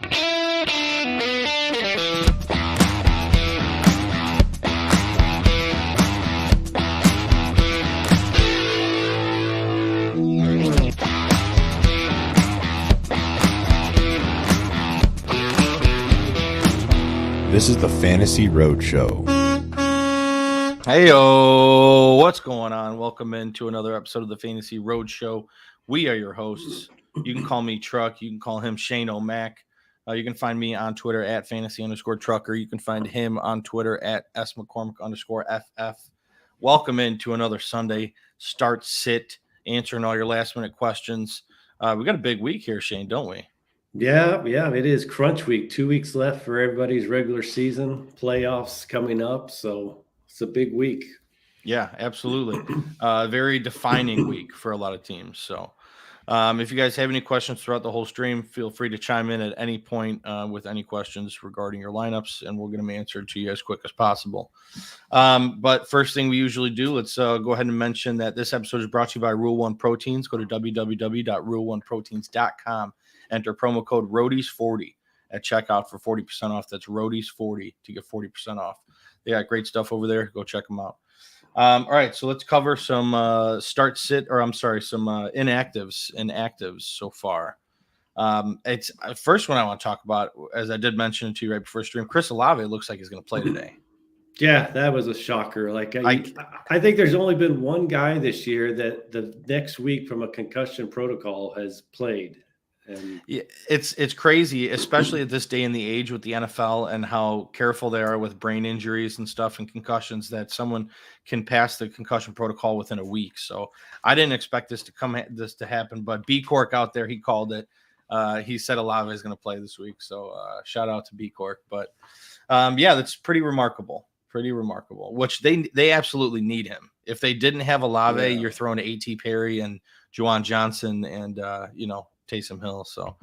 This is the Fantasy Roadshow. Hey-o, what's going on? Welcome into another episode of the Fantasy Roadshow. We are your hosts. You can call me Truck. You can call him Shane O'Mac. You can find me on Twitter at fantasy_trucker. You can find him on Twitter at smccormick_ff. Welcome into another Sunday start sit, answering all your last minute questions. We got a big week here, Shane, don't we? Yeah, it is crunch week. 2 weeks left for everybody's regular season, playoffs coming up, so it's a big week. Yeah, absolutely. Very defining week for a lot of teams. So if you guys have any questions throughout the whole stream, feel free to chime in at any point with any questions regarding your lineups, and we'll get them answered to you as quick as possible. But first thing we usually do, let's go ahead and mention that this episode is brought to you by Rule 1 Proteins. Go to www.rule1proteins.com. Enter promo code ROADIES40 at checkout for 40% off. That's ROADIES40 to get 40% off. They got great stuff over there. Go check them out. All right, so let's cover some some inactives so far. It's first one I want to talk about, as I did mention to you right before stream, Chris Olave looks like he's going to play today. Yeah, that was a shocker. Like I think there's only been one guy this year that the next week from a concussion protocol has played. And yeah, it's crazy, especially at this day in the age with the NFL and how careful they are with brain injuries and stuff and concussions, that someone can pass the concussion protocol within a week. So I didn't expect this to happen, but B Cork out there, he called it. He said Olave is going to play this week. So shout out to B Cork. But yeah, that's pretty remarkable, which they absolutely need him. If they didn't have Olave, you're throwing to A.T. Perry and Juwan Johnson and Taysom Hill. So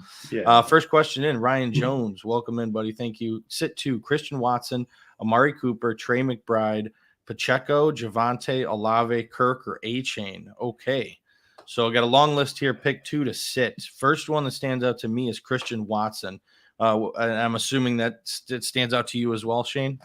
first question in, Ryan Jones. Welcome in, buddy. Thank you. Sit 2, Christian Watson, Amari Cooper, Trey McBride, Pacheco, Javonte, Olave, Kirk, or A-Chain. Okay. So I got a long list here. Pick 2 to sit. First one that stands out to me is Christian Watson. And I'm assuming that it stands out to you as well, Shane?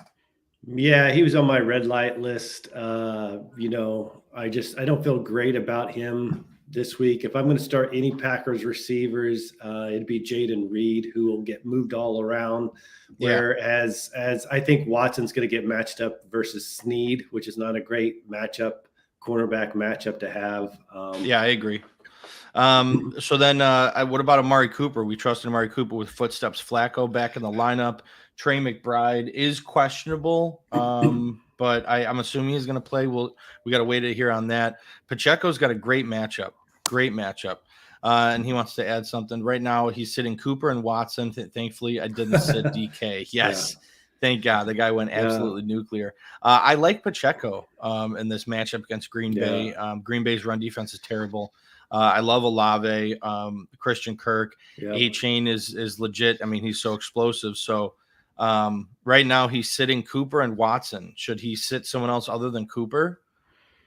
Yeah, he was on my red light list. I don't feel great about him this week. If I'm going to start any Packers receivers, it'd be Jaden Reed, who will get moved all around. Whereas as I think Watson's going to get matched up versus Snead, which is not a great cornerback matchup to have. I agree. So then what about Amari Cooper? We trusted Amari Cooper with footsteps. Flacco back in the lineup. Trey McBride is questionable, but I'm assuming he's going to play. We got to wait to hear on that. Pacheco's got a great matchup. And he wants to add something. Right now, he's sitting Cooper and Watson. Thankfully, I didn't sit DK. Yes. Yeah. Thank God. The guy went absolutely nuclear. I like Pacheco in this matchup against Green Bay. Green Bay's run defense is terrible. I love Olave, Christian Kirk. A-Chain is legit. I mean, he's so explosive. So right now he's sitting Cooper and Watson. Should he sit someone else other than Cooper?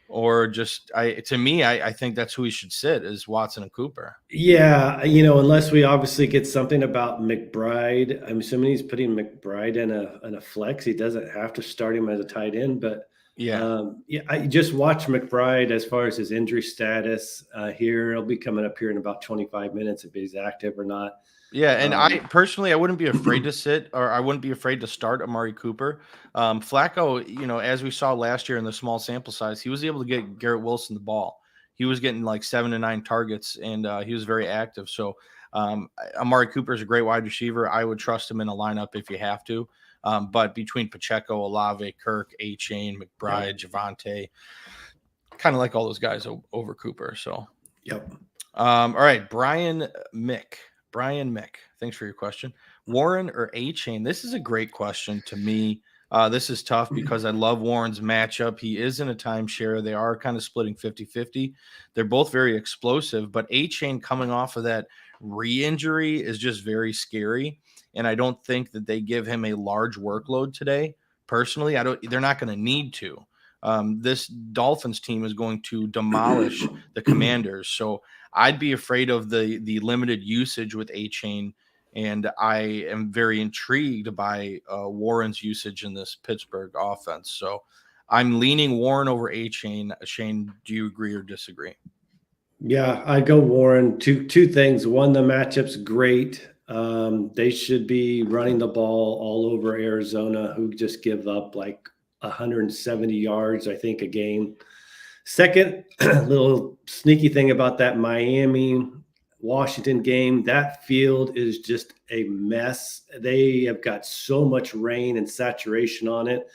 Or just I think that's who he should sit, is Watson and Cooper. Yeah, unless we obviously get something about McBride. I'm assuming he's putting McBride in a flex. He doesn't have to start him as a tight end, but I just watch McBride as far as his injury status here. He'll be coming up here in about 25 minutes if he's active or not. Yeah, and I personally wouldn't be afraid to sit, or I wouldn't be afraid to start Amari Cooper. Flacco, as we saw last year in the small sample size, he was able to get Garrett Wilson the ball. He was getting like 7 to 9 targets, and he was very active. So Amari Cooper is a great wide receiver. I would trust him in a lineup if you have to. But between Pacheco, Olave, Kirk, A-Chain, McBride, Javonte, kind of like all those guys over Cooper. So, all right, Brian Mick, thanks for your question. Warren or A-Chain? This is a great question to me. This is tough because I love Warren's matchup. He is in a timeshare. They are kind of splitting 50-50. They're both very explosive, but A-Chain coming off of that re-injury is just very scary. And I don't think that they give him a large workload today. Personally, they're not going to need to. This Dolphins team is going to demolish the Commanders. So I'd be afraid of the limited usage with A-Chain And I am very intrigued by Warren's usage in this Pittsburgh offense. So I'm leaning Warren over A-Chain. Shane, do you agree or disagree? Yeah, I go Warren. Two things. One, the matchup's great. They should be running the ball all over Arizona, who just give up like 170 yards, I think, a game. Second, little sneaky thing about that Miami Washington game, that field is just a mess. They have got so much rain and saturation on it.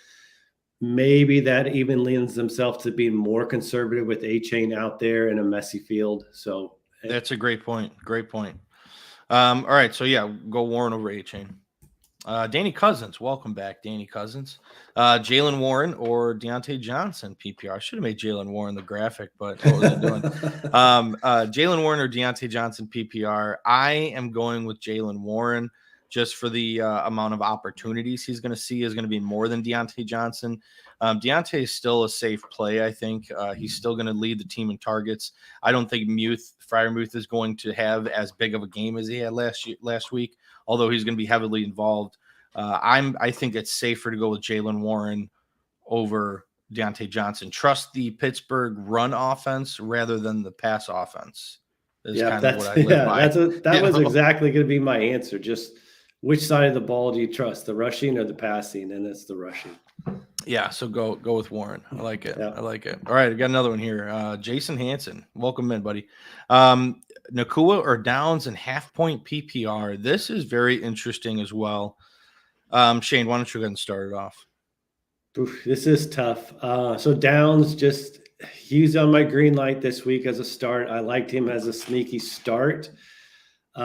Maybe that even lends themselves to being more conservative with A-Chain out there in a messy field. So that's a great point. Great point. All right. So yeah, go Warren over A-Chain. Danny Cousins, welcome back, Danny Cousins. Jalen Warren or Deontay Johnson PPR. I should have made Jalen Warren the graphic, but what was I doing? Jalen Warren or Deontay Johnson PPR. I am going with Jalen Warren just for the amount of opportunities he's going to see is going to be more than Deontay Johnson. Deontay is still a safe play, I think. He's still going to lead the team in targets. I don't think Freiermuth is going to have as big of a game as he had last week, although he's going to be heavily involved. I think it's safer to go with Jalen Warren over Deontay Johnson. Trust the Pittsburgh run offense rather than the pass offense. That was exactly going to be my answer. Just which side of the ball do you trust, the rushing or the passing? And it's the rushing. Yeah, so go with Warren. I like it. Yeah. I like it. All right, I got another one here. Jason Hansen, welcome in, buddy. Nakua or Downs and half-point PPR. This is very interesting as well. Shane, why don't you go ahead and start it off? Oof, this is tough. So Downs, he's on my green light this week as a start. I liked him as a sneaky start. He's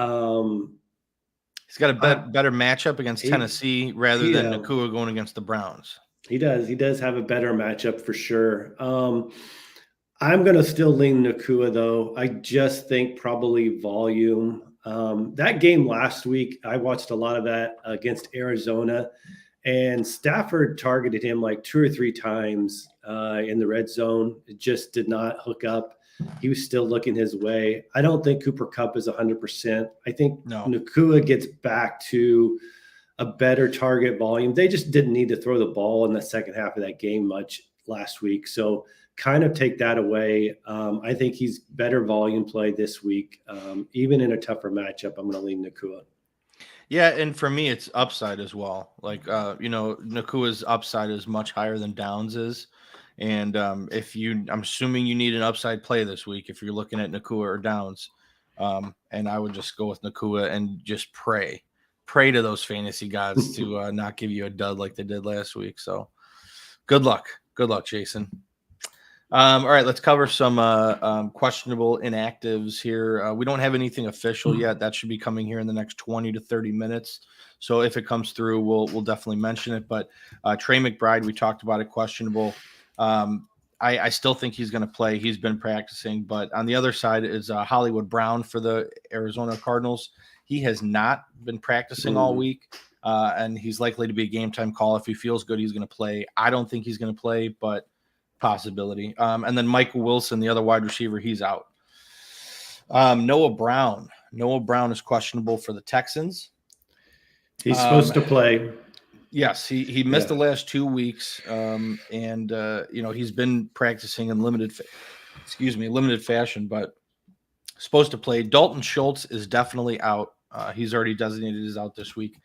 got a better matchup against Tennessee rather than Nakua going against the Browns. He does. He does have a better matchup for sure. I'm going to still lean Nakua, though. I just think probably volume. That game last week, I watched a lot of that against Arizona, and Stafford targeted him like 2 or 3 times in the red zone. It just did not hook up. He was still looking his way. I don't think Cooper Kupp is 100%. I think Nakua gets back to a better target volume. They just didn't need to throw the ball in the second half of that game much last week. So kind of take that away. I think he's better volume play this week. Even in a tougher matchup, I'm going to lean Nakua. Yeah, and for me, it's upside as well. Like, Nakua's upside is much higher than Downs is. And I'm assuming you need an upside play this week if you're looking at Nakua or Downs. And I would just go with Nakua and just pray to those fantasy gods to not give you a dud like they did last week. So good luck, Jason. All right, let's cover some questionable inactives here. We don't have anything official yet. That should be coming here in the next 20 to 30 minutes. So if it comes through, we'll definitely mention it. But Trey McBride, we talked about it, questionable. I still think he's going to play. He's been practicing. But on the other side is Hollywood Brown for the Arizona Cardinals. He has not been practicing all week, and he's likely to be a game-time call. If he feels good, he's going to play. I don't think he's going to play, but possibility. And then Michael Wilson, the other wide receiver, he's out. Noah Brown is questionable for the Texans. He's supposed to play. Yes, he missed the last 2 weeks, and he's been practicing in limited fashion, but supposed to play. Dalton Schultz is definitely out. He's already designated as out this week.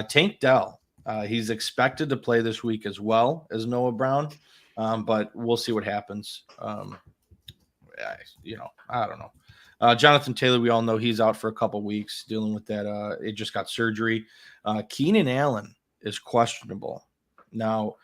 Tank Dell, he's expected to play this week as well as Noah Brown, but we'll see what happens. I don't know. Jonathan Taylor, we all know he's out for a couple weeks dealing with that. It just got surgery. Keenan Allen is questionable. Now,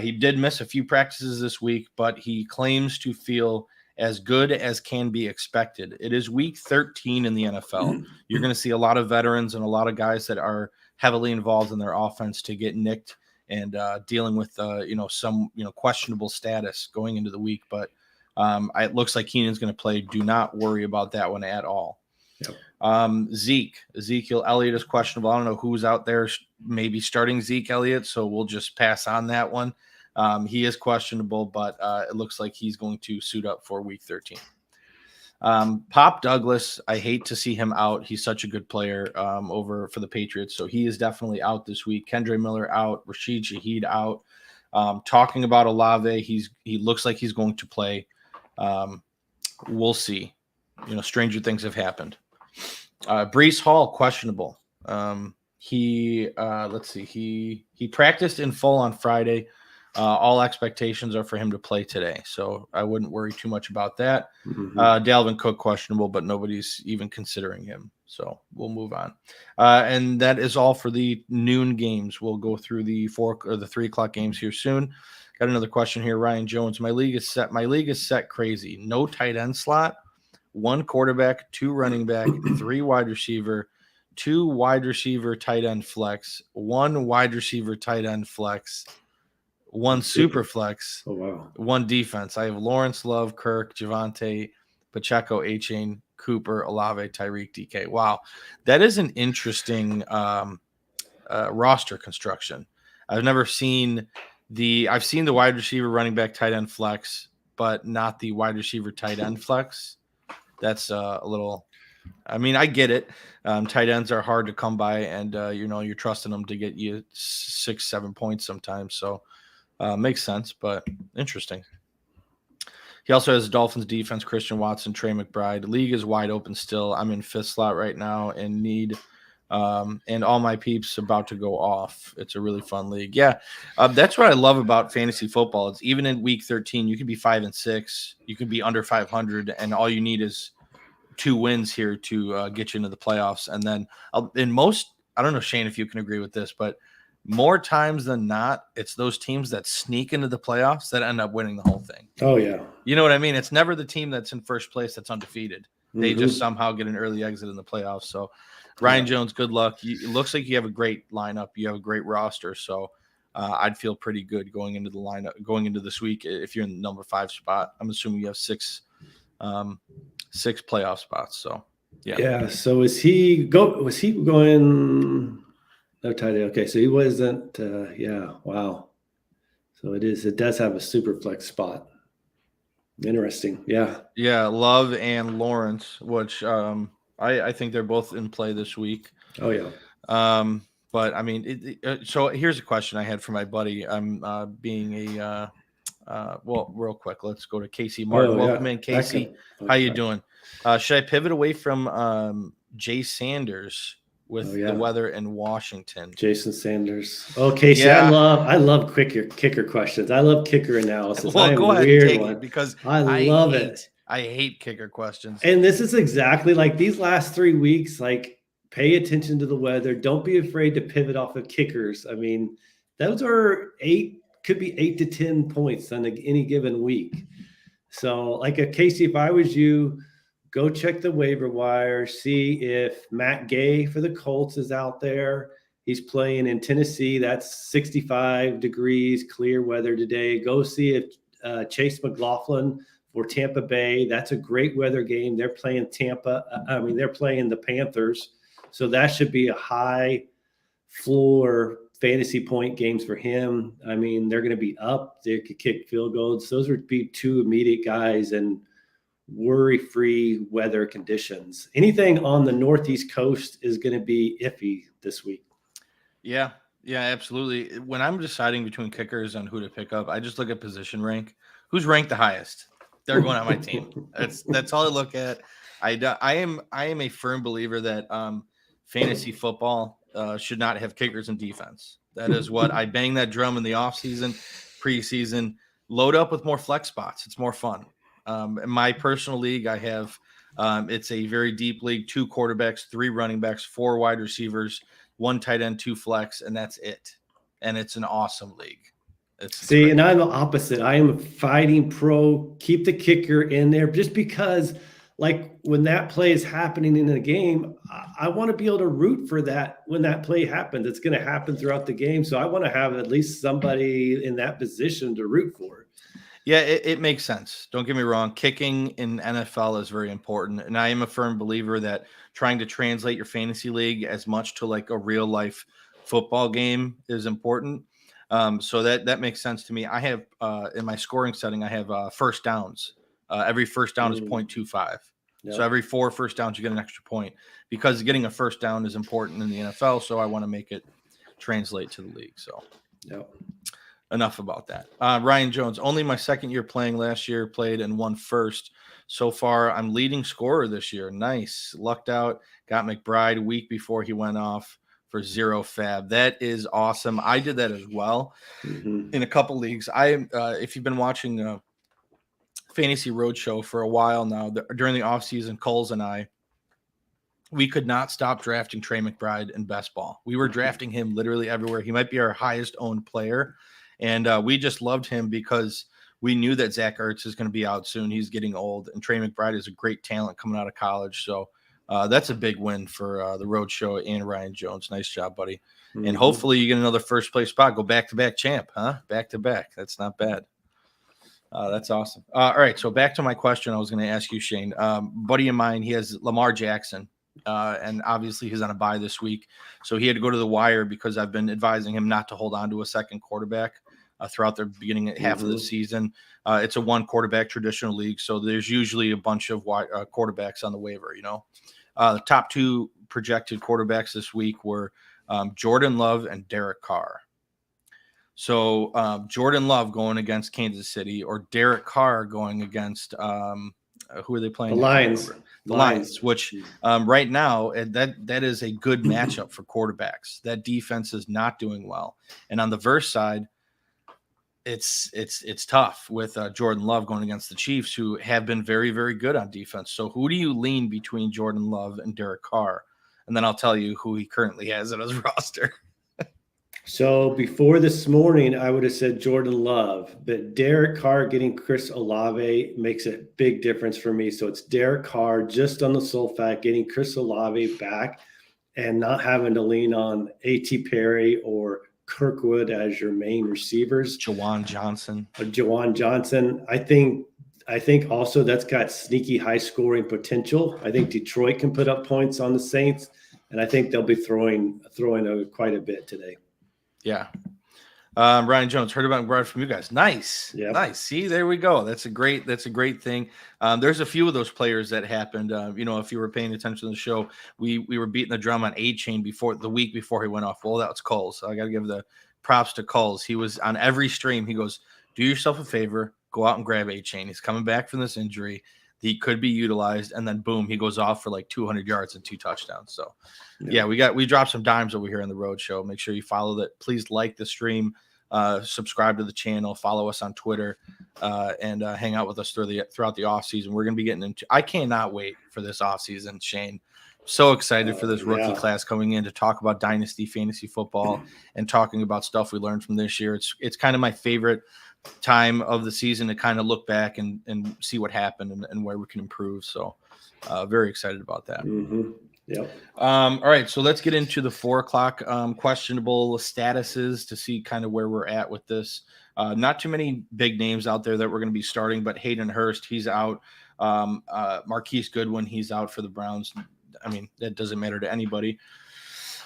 he did miss a few practices this week, but he claims to feel as good as can be expected. It is week 13 in the NFL. You're going to see a lot of veterans and a lot of guys that are heavily involved in their offense to get nicked and dealing with, some, questionable status going into the week. But it looks like Keenan's going to play. Do not worry about that one at all. Yep. Ezekiel Elliott is questionable. I don't know who's out there maybe starting Zeke Elliott, so we'll just pass on that one. He is questionable, but it looks like he's going to suit up for week 13. Pop Douglas, I hate to see him out. He's such a good player over for the Patriots. So he is definitely out this week. Kendre Miller out. Rashid Shaheed out. Talking about Olave, he looks like he's going to play. We'll see. Stranger things have happened. Breece Hall, questionable. Let's see. He practiced in full on Friday. All expectations are for him to play today, so I wouldn't worry too much about that. Mm-hmm. Dalvin Cook, questionable, but nobody's even considering him, so we'll move on. And that is all for the noon games. We'll go through the 3 o'clock games here soon. Got another question here, Ryan Jones. My league is set crazy. No tight end slot, 1 quarterback, 2 running back, 3 wide receiver, 2 wide receiver tight end flex, 1 wide receiver tight end flex, 1 super flex, 1 defense. I have Lawrence, Love, Kirk, Javonte, Pacheco, A-Chain, Cooper, Olave, Tyreek, DK. Wow. That is an interesting roster construction. I've seen the wide receiver, running back, tight end flex, but not the wide receiver, tight end flex. That's a little – I get it. Tight ends are hard to come by, and, you're trusting them to get you 6-7 points sometimes. So, makes sense, but interesting. He also has Dolphins defense, Christian Watson, Trey McBride. League is wide open still. I'm in 5th slot right now and need and all my peeps about to go off. It's a really fun league. Yeah, that's what I love about fantasy football. It's even in week 13, you could be 5-6, you could be under 500, and all you need is 2 wins here to get you into the playoffs. And then I don't know, Shane, if you can agree with this, but more times than not, it's those teams that sneak into the playoffs that end up winning the whole thing. Oh, yeah. You know what I mean? It's never the team that's in first place that's undefeated. They just somehow get an early exit in the playoffs. So, Ryan Jones, good luck. It looks like you have a great lineup. You have a great roster. So, I'd feel pretty good going into the lineup, going into this week. If you're in the number 5 spot, I'm assuming you have 6 playoff spots. So, yeah. Yeah. So was he going? No tight end. Okay, so he wasn't. Yeah, wow. So it does have a super flex spot. Interesting. Yeah. Yeah, Love and Lawrence, which I think they're both in play this week. Oh yeah. But so here's a question I had for my buddy. I'm being a real quick. Let's go to Casey Martin. Welcome in, Casey. How you doing? Should I pivot away from Jay Sanders with the weather in Washington? Jason Sanders. Oh, Casey, yeah. I love kicker questions. I love kicker analysis. Well, go ahead and take it because I love it. I hate kicker questions. And this is exactly like these last 3 weeks, like pay attention to the weather. Don't be afraid to pivot off of kickers. Those are 8 to 10 points on any given week. So like Casey, if I was you, go check the waiver wire, see if Matt Gay for the Colts is out there. He's playing in Tennessee. That's 65 degrees, clear weather today. Go see if Chase McLaughlin for Tampa Bay. That's a great weather game. They're playing they're playing the Panthers. So that should be a high floor fantasy point games for him. They're going to be up. They could kick field goals. Those would be 2 immediate guys and worry-free weather conditions. Anything on the Northeast coast is going to be iffy this week. Yeah, absolutely. When I'm deciding between kickers and who to pick up, I just look at position rank. Who's ranked the highest? They're going on my team. That's all I look at. I am a firm believer that fantasy football should not have kickers and defense. That is what I bang that drum in the offseason, preseason. Load up with more flex spots. It's more fun. In my personal league, I have it's a very deep league, 2 quarterbacks, 3 running backs, 4 wide receivers, 1 tight end, 2 flex, and that's it. And it's an awesome league. And I'm the opposite. I am fighting pro, keep the kicker in there just because like when that play is happening in a game, I want to be able to root for that when that play happens. It's going to happen throughout the game. So I want to have at least somebody in that position to root for. Yeah, it makes sense. Don't get me wrong. Kicking in NFL is very important. And I am a firm believer that trying to translate your fantasy league as much to like a real life football game is important. So that makes sense to me. I have in my scoring setting, I have first downs. Every first down is 0.25. So every 4 first downs, you get an extra point, because getting a first down is important in the NFL. So I want to make it translate to the league. So enough about that. Ryan Jones, only my second year playing. Last year played and won first. So far, I'm leading scorer this year. Nice. Lucked out. Got McBride week before he went off for 0 fab. That is awesome. I did that as well in a couple leagues. If you've been watching Fantasy Roadshow for a while now, during the offseason, Kulz and I, we could not stop drafting Trey McBride in best ball. We were drafting him literally everywhere. He might be our highest owned player. And we just loved him because we knew that Zach Ertz is going to be out soon. He's getting old, and Trey McBride is a great talent coming out of college. So that's a big win for the Roadshow and Ryan Jones. Nice job, buddy. And hopefully you get another first place spot. Go back-to-back champ, huh? Back-to-back. That's not bad. That's awesome. All right, so back to my question I was going to ask you, Shane. Buddy of mine, he has Lamar Jackson, and obviously he's on a bye this week. So he had to go to the wire because I've been advising him not to hold on to a second quarterback throughout the beginning half of the season. It's a 1-quarterback traditional league, so there's usually a bunch of quarterbacks on the waiver, The top 2 projected quarterbacks this week were Jordan Love and Derek Carr. So Jordan Love going against Kansas City, or Derek Carr going against who are they playing? The Lions. The Lions, which right now that is a good matchup for quarterbacks. That defense is not doing well, and on the verse side, it's tough with Jordan Love going against the Chiefs, who have been very, very good on defense. So who do you lean between Jordan Love and Derek Carr? And then I'll tell you who he currently has in his roster. So before this morning, I would have said Jordan Love, but Derek Carr getting Chris Olave makes a big difference for me. So it's Derek Carr just on the sole fact getting Chris Olave back and not having to lean on A.T. Perry or Kirkwood as your main receivers. Jawan Johnson. I think also that's got sneaky high scoring potential. I think Detroit can put up points on the Saints, and I think they'll be throwing quite a bit today. Yeah. Ryan Jones, heard about McBride from you guys. Nice. Yep. Nice. See, there we go. That's a great thing. There's a few of those players that happened. If you were paying attention to the show, we were beating the drum on A-Chain the week before he went off. Well, that was Kulz. So I got to give the props to Kulz. He was on every stream. He goes, do yourself a favor, go out and grab A-Chain. He's coming back from this injury. He could be utilized, and then boom, he goes off for like 200 yards and 2 touchdowns. So yeah, we dropped some dimes over here in the road show. Make sure you follow that. Please like the stream, subscribe to the channel, follow us on Twitter, and hang out with us throughout the off season. We're going to be getting into, I cannot wait for this off season, Shane. So excited for this rookie class coming in to talk about dynasty fantasy football and talking about stuff we learned from this year. It's kind of my favorite time of the season to kind of look back and see what happened and where we can improve. So very excited about that. Yep. All right, so let's get into the 4:00 questionable statuses to see kind of where we're at with this. Not too many big names out there that we're going to be starting, but Hayden Hurst, he's out. Marquise Goodwin, he's out for the Browns. I mean, that doesn't matter to anybody.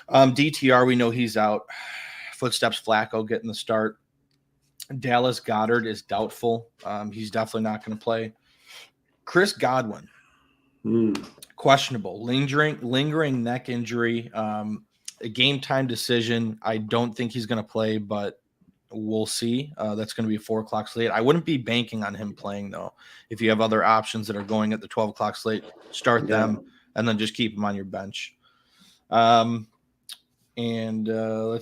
DTR, we know he's out. Footsteps Flacco getting the start. Dallas Goedert is doubtful. He's definitely not going to play. Chris Godwin, questionable, lingering neck injury, a game time decision. I don't think he's going to play, but we'll see. That's going to be a 4:00 slate. I wouldn't be banking on him playing though. If you have other options that are going at the 12 o'clock slate, start them and then just keep them on your bench. Let's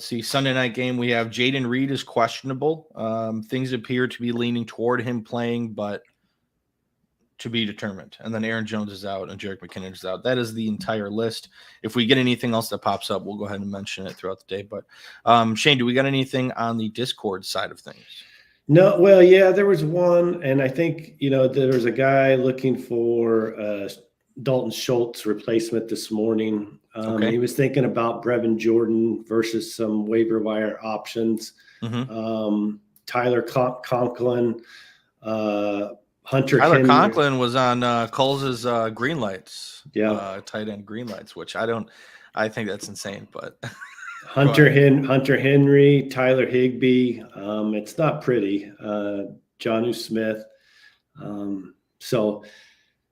see, Sunday night game, we have Jaden Reed is questionable. Things appear to be leaning toward him playing, but to be determined. And then Aaron Jones is out and Jerick McKinnon is out. That is the entire list. If we get anything else that pops up, we'll go ahead and mention it throughout the day. But Shane, do we got anything on the Discord side of things? No, well, yeah, there was one, and I think, there was a guy looking for Dalton Schultz replacement this morning. He was thinking about Brevin Jordan versus some waiver wire options. Tyler Conklin, Hunter Tyler Henry. Conklin was on Kulz's green lights, tight end green lights, which I think that's insane, but Hunter Henry, Tyler Higbee. It's not pretty. Jonnu Smith. So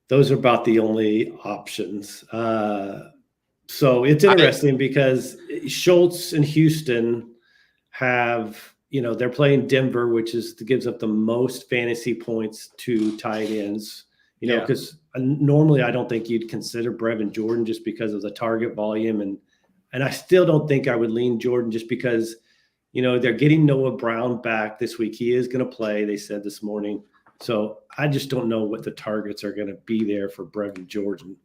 those are about the only options. So it's interesting because Schultz and Houston have, they're playing Denver, which gives up the most fantasy points to tight ends. Because normally I don't think you'd consider Brevin Jordan just because of the target volume, and I still don't think I would lean Jordan just because, they're getting Noah Brown back this week. He is going to play, they said this morning. So I just don't know what the targets are going to be there for Brevin Jordan.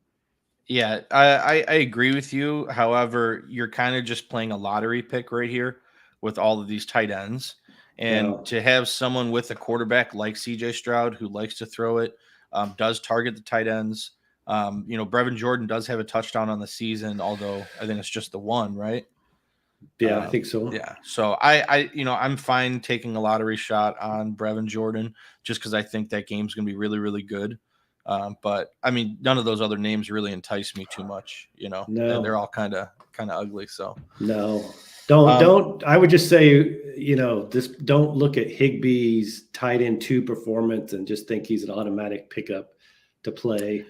Yeah, I agree with you. However, you're kind of just playing a lottery pick right here with all of these tight ends. And to have someone with a quarterback like CJ Stroud who likes to throw it, does target the tight ends. Brevin Jordan does have a touchdown on the season, although I think it's just the one, right? Yeah, I think so. Yeah. So I'm fine taking a lottery shot on Brevin Jordan just because I think that game's going to be really, really good. But I mean, none of those other names really entice me too much. No. They're all kind of ugly. So no, don't. I would just say, just don't look at Higbee's tight end 2 performance and just think he's an automatic pickup to play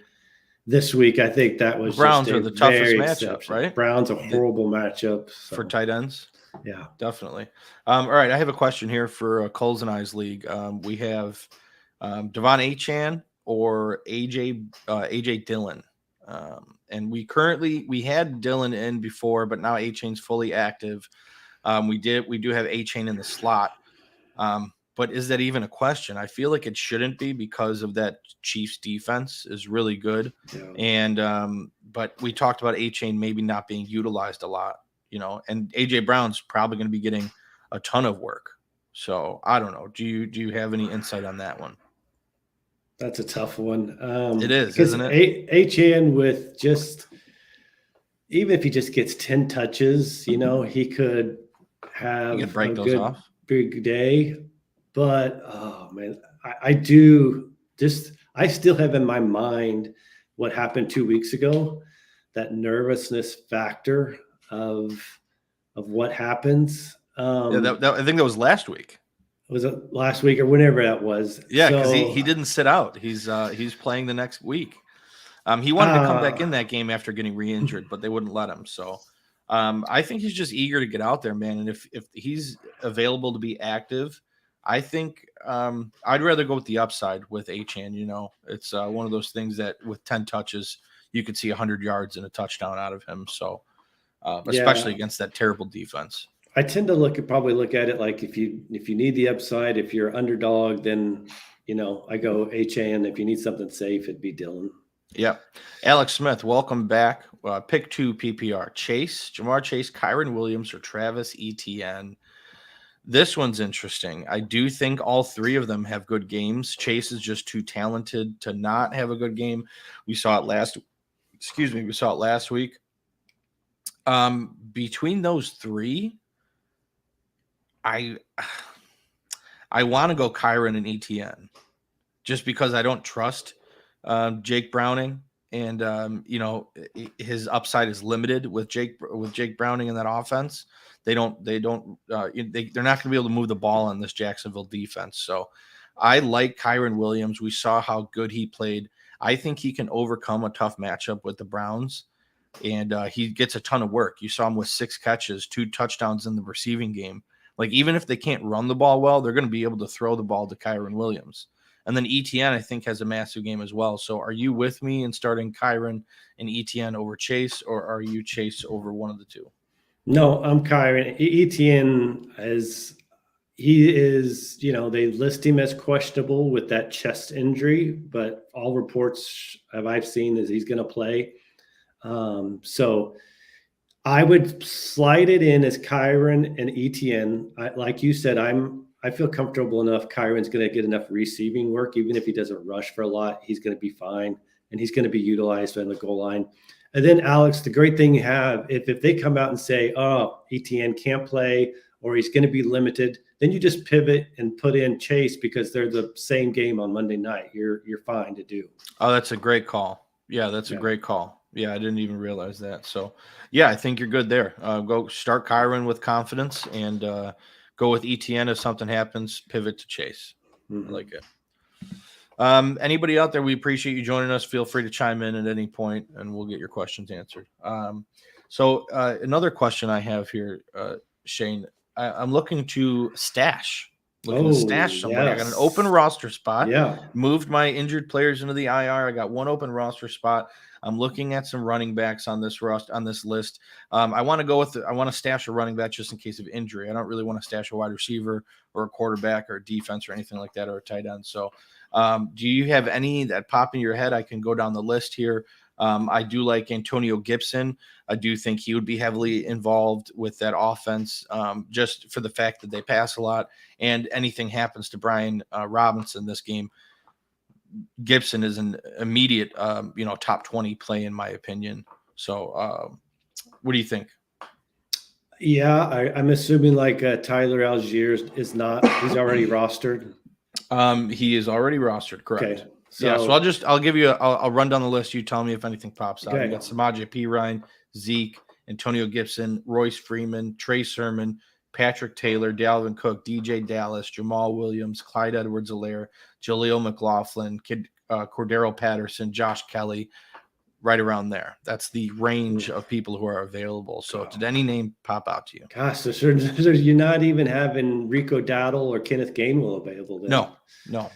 this week. I think that was Browns just are the toughest matchup, right? Browns a horrible matchup for tight ends. Yeah, definitely. All right, I have a question here for Kulz and I's league. We have Devon Achane or AJ Dillon. And we had Dillon in before, but now Achane's fully active. We do have Achane in the slot. But is that even a question? I feel like it shouldn't be because of that Chiefs defense is really good. Yeah. And but we talked about Achane maybe not being utilized a lot, and AJ Brown's probably going to be getting a ton of work. So I don't know. Do you have any insight on that one? That's a tough one. It is, isn't it? HN with even if he just gets 10 touches, he could have break those off. Big day. But oh man, I still have in my mind what happened 2 weeks ago, that nervousness factor of what happens. I think that was last week. Was it last week or whenever that was? Yeah, because he didn't sit out. He's playing the next week. He wanted to come back in that game after getting re-injured, but they wouldn't let him. So I think he's just eager to get out there, man. And if he's available to be active, I think I'd rather go with the upside with Achane. It's one of those things that with 10 touches, you could see 100 yards and a touchdown out of him. So especially against that terrible defense. I tend to probably look at it like if you need the upside, if you're underdog, then I go Achane. If you need something safe, it'd be Dillon. Yep. Alex Smith, welcome back. Pick 2 PPR: Jamar Chase, Kyren Williams, or Travis Etienne. This one's interesting. I do think all 3 of them have good games. Chase is just too talented to not have a good game. We saw it last week. Between those 3, I want to go Kyren and Etienne just because I don't trust Jake Browning, and his upside is limited with Jake Browning in that offense. They're not going to be able to move the ball on this Jacksonville defense. So I like Kyren Williams. We saw how good he played. I think he can overcome a tough matchup with the Browns, and he gets a ton of work. You saw him with 6 catches, 2 touchdowns in the receiving game. Like, even if they can't run the ball well, they're going to be able to throw the ball to Kyren Williams. And then Etienne, I think, has a massive game as well. So are you with me in starting Kyren and Etienne over Chase, or are you Chase over one of the 2? No, I'm Kyren. Etienne they list him as questionable with that chest injury, but all reports I've seen is he's going to play. So I would slide it in as Kyren and Etienne. Like you said, I feel comfortable enough. Kyron's going to get enough receiving work. Even if he doesn't rush for a lot, he's going to be fine, and he's going to be utilized on the goal line. And then, Alex, the great thing you have, if they come out and say, oh, Etienne can't play or he's going to be limited, then you just pivot and put in Chase because they're the same game on Monday night. You're fine to do. Oh, that's a great call. Yeah, that's a great call. Yeah, I didn't even realize that. So, yeah, I think you're good there. Go start Kyren with confidence and go with Etienne if something happens, pivot to Chase. I like it. Anybody out there, we appreciate you joining us. Feel free to chime in at any point, and we'll get your questions answered. So another question I have here, Shane, I'm looking to stash. Looking to stash somebody. Yes. I got an open roster spot. Yeah. Moved my injured players into the IR. I got one open roster spot. I'm looking at some running backs on this list. I want to stash a running back just in case of injury. I don't really want to stash a wide receiver or a quarterback or a defense or anything like that, or a tight end. So do you have any that pop in your head? I can go down the list here. I do like Antonio Gibson. I do think he would be heavily involved with that offense, just for the fact that they pass a lot, and anything happens to Brian Robinson this game, Gibson is an immediate, top 20 play in my opinion. So what do you think? Yeah, I'm assuming like Tyler Algier is not. He's already rostered. He is already rostered, correct? Okay. So I'll give you I'll run down the list. You tell me if anything pops out. Okay. You got Samaje Perine, Zeke, Antonio Gibson, Royce Freeman, Trey Sermon, Patrick Taylor, Dalvin Cook, DJ Dallas, Jamal Williams, Clyde Edwards-Helaire, Jaleel McLaughlin, Cordero Patterson, Josh Kelly, right around there. That's the range of people who are available. So did any name pop out to you? Gosh, so you're not even having Rico Dowdle or Kenneth Gainwell available then? No.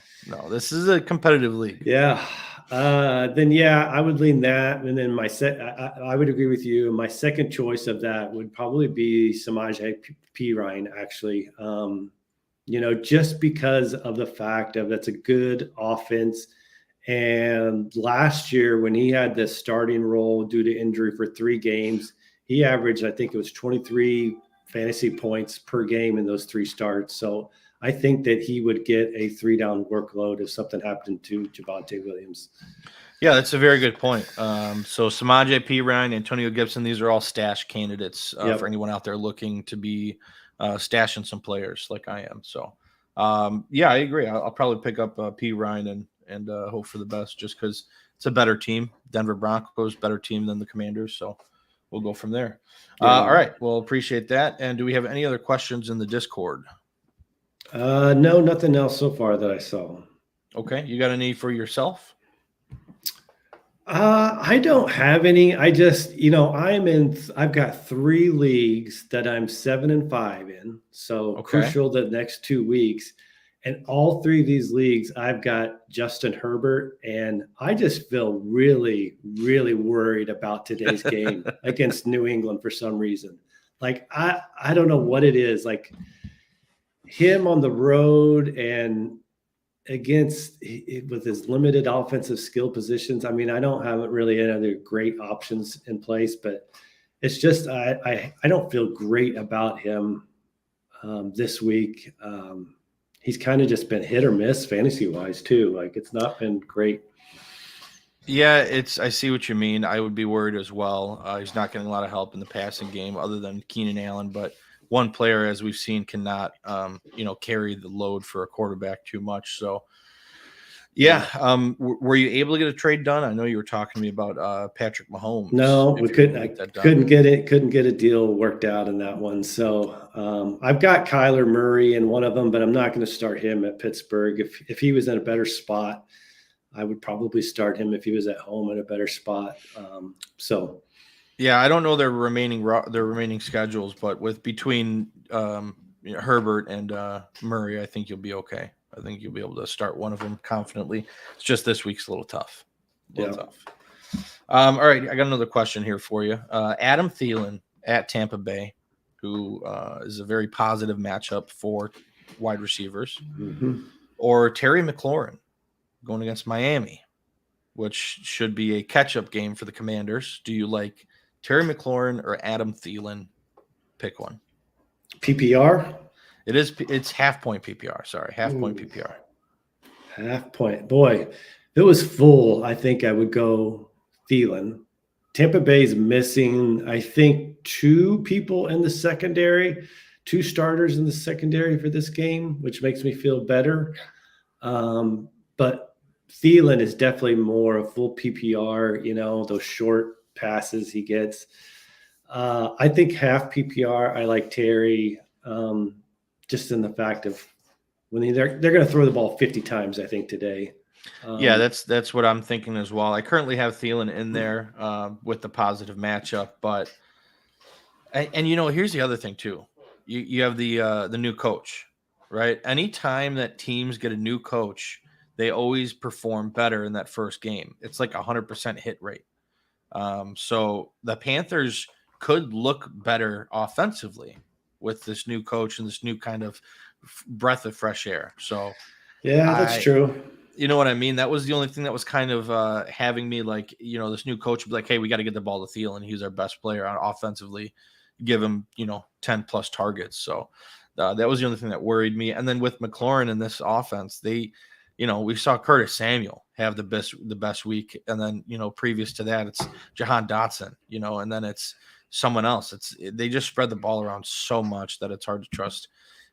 This is a competitive league. Yeah. Then I would lean that, and then I would agree with you. My second choice of that would probably be Samaje Perine, actually. Just because of the fact of that's a good offense. And last year, when he had the starting role due to injury for 3 games, he averaged, I think it was 23 fantasy points per game in those 3 starts. So I think that he would get a 3-down workload if something happened to Javonte Williams. Yeah, that's a very good point. So Samaje Perine, Antonio Gibson, these are all stash candidates for anyone out there looking to be stashing some players like I am. So, I agree. I'll probably pick up Perine and hope for the best, just because it's a better team. Denver Broncos, better team than the Commanders. So we'll go from there. All right. Well, appreciate that. And do we have any other questions in the Discord? No, nothing else so far that I saw. Okay. You got any for yourself? I don't have any. I just, I've got 3 leagues that I'm 7-5 in. So crucial the next 2 weeks. And all 3 of these leagues, I've got Justin Herbert, and I just feel really, really worried about today's game against New England for some reason. Like, I don't know what it is. Like, him on the road and with his limited offensive skill positions. I mean, I don't have really any other great options in place, but it's just I don't feel great about him this week. He's kind of just been hit or miss fantasy wise too. Like, it's not been great. Yeah, I see what you mean. I would be worried as well. He's not getting a lot of help in the passing game other than Keenan Allen, but one player, as we've seen, cannot, carry the load for a quarterback too much. So, were you able to get a trade done? I know you were talking to me about Patrick Mahomes. No, we couldn't. I couldn't get it. Couldn't get a deal worked out in that one. So I've got Kyler Murray in one of them, but I'm not going to start him at Pittsburgh. If he was in a better spot, I would probably start him if he was at home in a better spot. Yeah, I don't know their remaining schedules, but between Herbert and Murray, I think you'll be okay. I think you'll be able to start one of them confidently. It's just this week's a little tough. All right, I got another question here for you. Adam Thielen at Tampa Bay, who is a very positive matchup for wide receivers, or Terry McLaurin going against Miami, which should be a catch-up game for the Commanders. Do you like Terry McLaurin or Adam Thielen? Pick one. PPR? It's half point PPR. Sorry, half point PPR. Half point. Boy, if it was full, I think I would go Thielen. Tampa Bay's missing, I think, 2 people in the secondary, 2 starters in the secondary for this game, which makes me feel better. But Thielen is definitely more a full PPR, those short passes he gets. I think half PPR, I like Terry, just in the fact of when they're going to throw the ball 50 times, I think, today. Yeah, that's what I'm thinking as well. I currently have Thielen in there with the positive matchup, but and here's the other thing too. You have the new coach, right? Anytime that teams get a new coach, they always perform better in that first game. It's like 100% hit rate. So the Panthers could look better offensively with this new coach and this new kind of breath of fresh air. So yeah, that's true. you know what I mean? That was the only thing that was kind of having me like, this new coach would be like, hey, we got to get the ball to Thielen. He's our best player on offensively. Give him, 10 plus targets. So that was the only thing that worried me. And then with McLaurin in this offense, they, we saw Curtis Samuel have the best week. And then, previous to that, it's Jahan Dotson, and then it's someone else. They just spread the ball around so much that it's hard to trust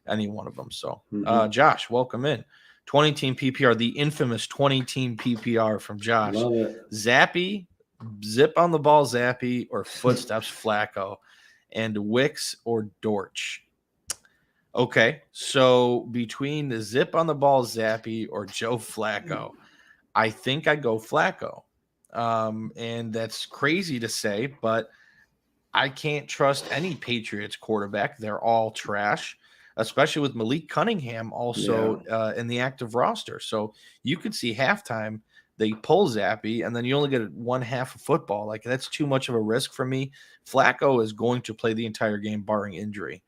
any one of them. So Josh, welcome in. 20-team PPR, the infamous 20-team PPR from Josh. Love it. Zappy, zip on the ball Zappy, or footsteps Flacco, and Wicks or Dortch. Okay, so between the zip on the ball Zappy or Joe Flacco, I think I go Flacco. And that's crazy to say, but I can't trust any Patriots quarterback. They're all trash, especially with Malik Cunningham also in the active roster. So you could see halftime they pull Zappy, and then you only get one half of football. Like, that's too much of a risk for me. Flacco is going to play the entire game, barring injury.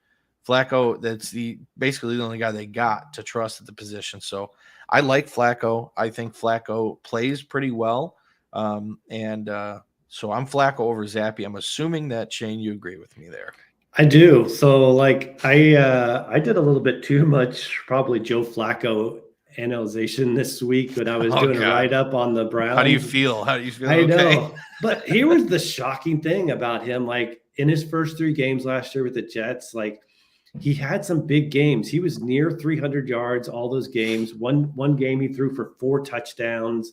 Flacco, that's basically the only guy they got to trust at the position. So I like Flacco. I think Flacco plays pretty well. So I'm Flacco over Zappy. I'm assuming that, Shane, you agree with me there. I do. So like I did a little bit too much probably Joe Flacco analyzation this week when I was doing a write-up on the Browns. How do you feel? I know. But here was the shocking thing about him. Like, in his first 3 games last year with the Jets, like, he had some big games. He was near 300 yards all those games. One game he threw for 4 touchdowns.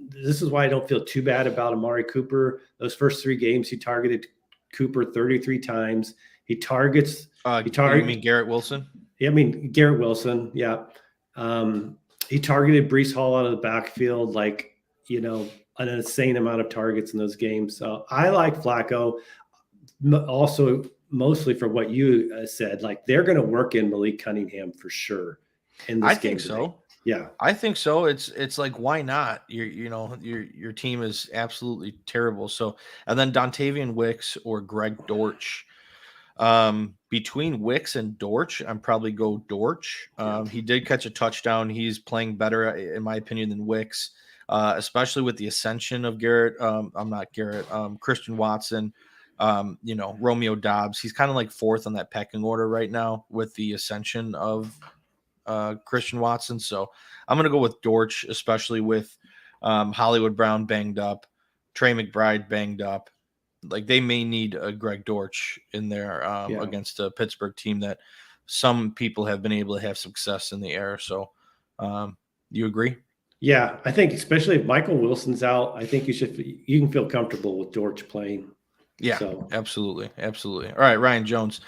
This is why I don't feel too bad about Amari Cooper. Those first 3 games, he targeted Cooper 33 times. He targets. You mean Garrett Wilson? Yeah, I mean Garrett Wilson. Yeah, he targeted Breece Hall out of the backfield, like, an insane amount of targets in those games. So I like Flacco. Also, mostly for what you said, like, they're going to work in Malik Cunningham for sure. I think so. Yeah, I think so. It's like, why not? Your team is absolutely terrible. So, and then Dontavian Wicks or Greg Dortch. Between Wicks and Dortch, I'm probably go Dortch. He did catch a touchdown. He's playing better, in my opinion, than Wicks, especially with the ascension of Christian Watson. Romeo Dobbs. He's kind of like 4th on that pecking order right now with the ascension of Christian Watson. So I'm going to go with Dortch, especially with Hollywood Brown banged up, Trey McBride banged up. Like, they may need a Greg Dortch in there against a Pittsburgh team that some people have been able to have success in the air. So you agree? Yeah, I think especially if Michael Wilson's out, I think you can feel comfortable with Dortch playing. Yeah, absolutely. Absolutely. All right, Ryan Jones.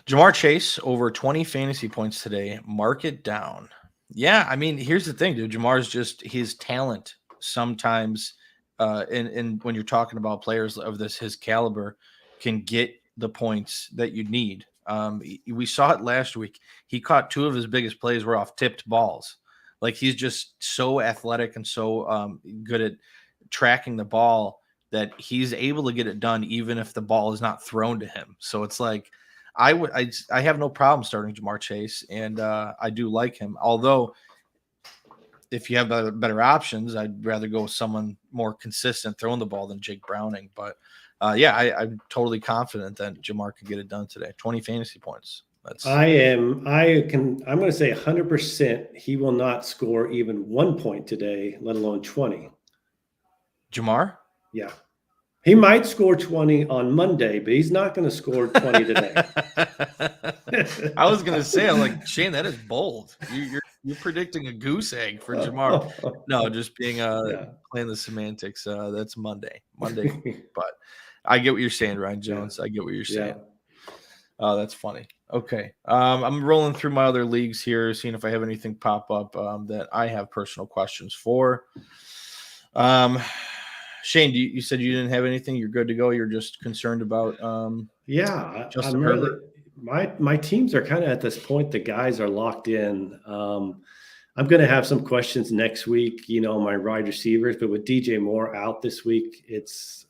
Jamar Chase over 20 fantasy points today. Mark it down. Yeah, I mean, here's the thing, dude. Jamar's just his talent sometimes and when you're talking about players of his caliber, can get the points that you need. We saw it last week. He caught 2 of his biggest plays were off tipped balls. Like, he's just so athletic and so good at tracking the ball that he's able to get it done even if the ball is not thrown to him. So it's like, I have no problem starting Jamar Chase, and I do like him. Although, if you have better options, I'd rather go with someone more consistent throwing the ball than Jake Browning. But I'm totally confident that Jamar can get it done today. 20 fantasy points. I'm going to say 100% he will not score even 1 point today, let alone 20. Jamar? Yeah. He might score 20 on Monday, but he's not going to score 20 today. I was going to say, I'm like, Shane, that is bold. You're predicting a goose egg for Jamar. No, just being playing the semantics. That's Monday. But I get what you're saying, Ryan Jones. I get what you're saying. Oh, that's funny. Okay. I'm rolling through my other leagues here, seeing if I have anything pop up that I have personal questions for. Shane, you said you didn't have anything. You're good to go. You're just concerned about Yeah, Justin I'm really Herbert. my teams are kind of at this point. The guys are locked in. I'm going to have some questions next week. My wide receivers, but with DJ Moore out this week, it's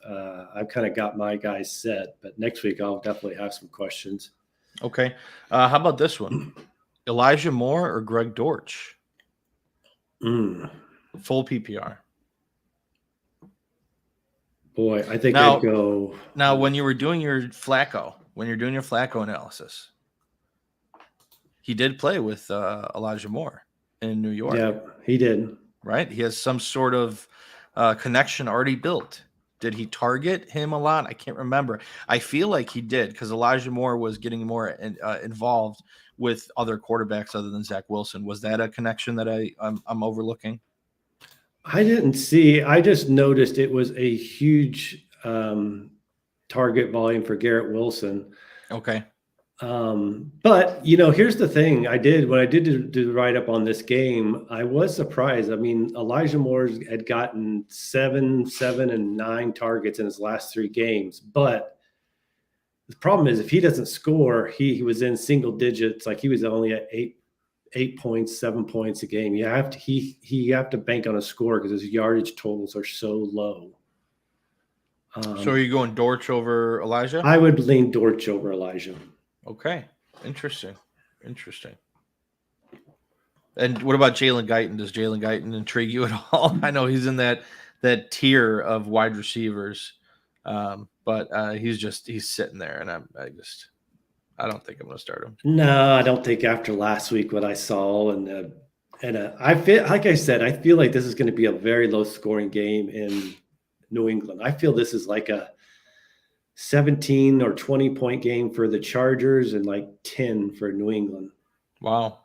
I've kind of got my guys set. But next week, I'll definitely have some questions. Okay. How about this one? Elijah Moore or Greg Dortch? Full PPR. Boy, I think Now, I'd go. Now, when you're doing your Flacco analysis, he did play with Elijah Moore in New York. Yeah, he did. Right? He has some sort of connection already built. Did he target him a lot? I can't remember. I feel like he did because Elijah Moore was getting more involved with other quarterbacks other than Zach Wilson. Was that a connection that I'm overlooking? I didn't see. I just noticed it was a huge target volume for Garrett Wilson. Okay. But here's the thing. When I did do the write up on this game, I was surprised. I mean, Elijah Moore had gotten 7, 7, and 9 targets in his last 3 games. But the problem is if he doesn't score, he was in single digits. Like he was only at 8 points, 7 points a game. You have to bank on a score because his yardage totals are so low. So are you going Dortch over Elijah? I would lean Dortch over Elijah. Okay. Interesting. And what about Jalen Guyton? Does Jalen Guyton intrigue you at all? I know he's in that tier of wide receivers, but he's sitting there, and I don't think I'm going to start him. No, I don't think after last week what I saw and I feel like I said, I feel like this is going to be a very low scoring game in New England. I feel this is like a 17 or 20 point game for the Chargers and like 10 for New England. Wow.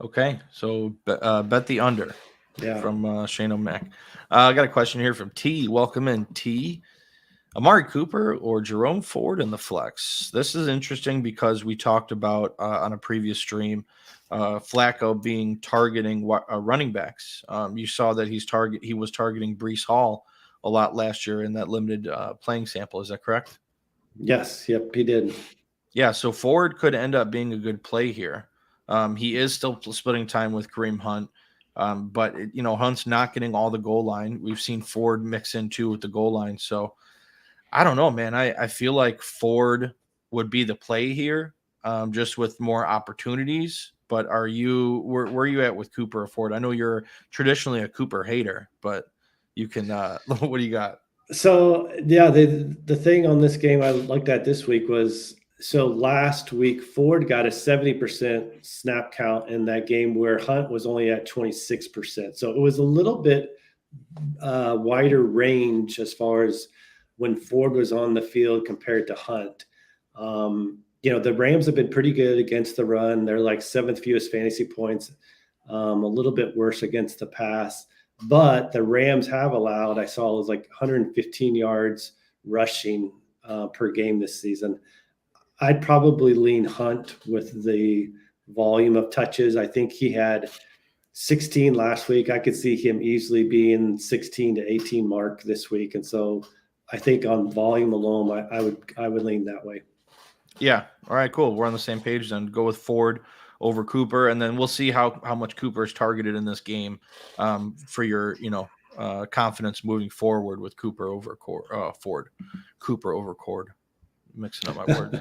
Okay. So bet the under. Yeah. From Shane O'Mac. I got a question here from T. Welcome in, T. Amari Cooper or Jerome Ford in the flex? This is interesting because we talked about on a previous stream Flacco being targeting running backs. You saw that he was targeting Breece Hall a lot last year in that limited playing sample. Is that correct? Yes. Yep. He did. Yeah. So Ford could end up being a good play here. He is still splitting time with Kareem Hunt. But Hunt's not getting all the goal line. We've seen Ford mix in too with the goal line. So I don't know, man. I feel like Ford would be the play here, just with more opportunities. But where are you at with Cooper or Ford? I know you're traditionally a Cooper hater, but you can. What do you got? So yeah, the thing on this game I looked at this week was last week Ford got a 70% snap count in that game where Hunt was only at 26%. So it was a little bit wider range as far as when Ford was on the field compared to Hunt. The Rams have been pretty good against the run. They're like 7th fewest fantasy points, a little bit worse against the pass. But the Rams have allowed, I saw it was like 115 yards rushing per game this season. I'd probably lean Hunt with the volume of touches. I think he had 16 last week. I could see him easily being 16 to 18 mark this week. And so I think on volume alone, I would lean that way. Yeah. All right, cool. We're on the same page then. Go with Ford over Cooper, and then we'll see how much Cooper is targeted in this game for your confidence moving forward with Cooper over Ford. Cooper over Cord. Mixing up my words.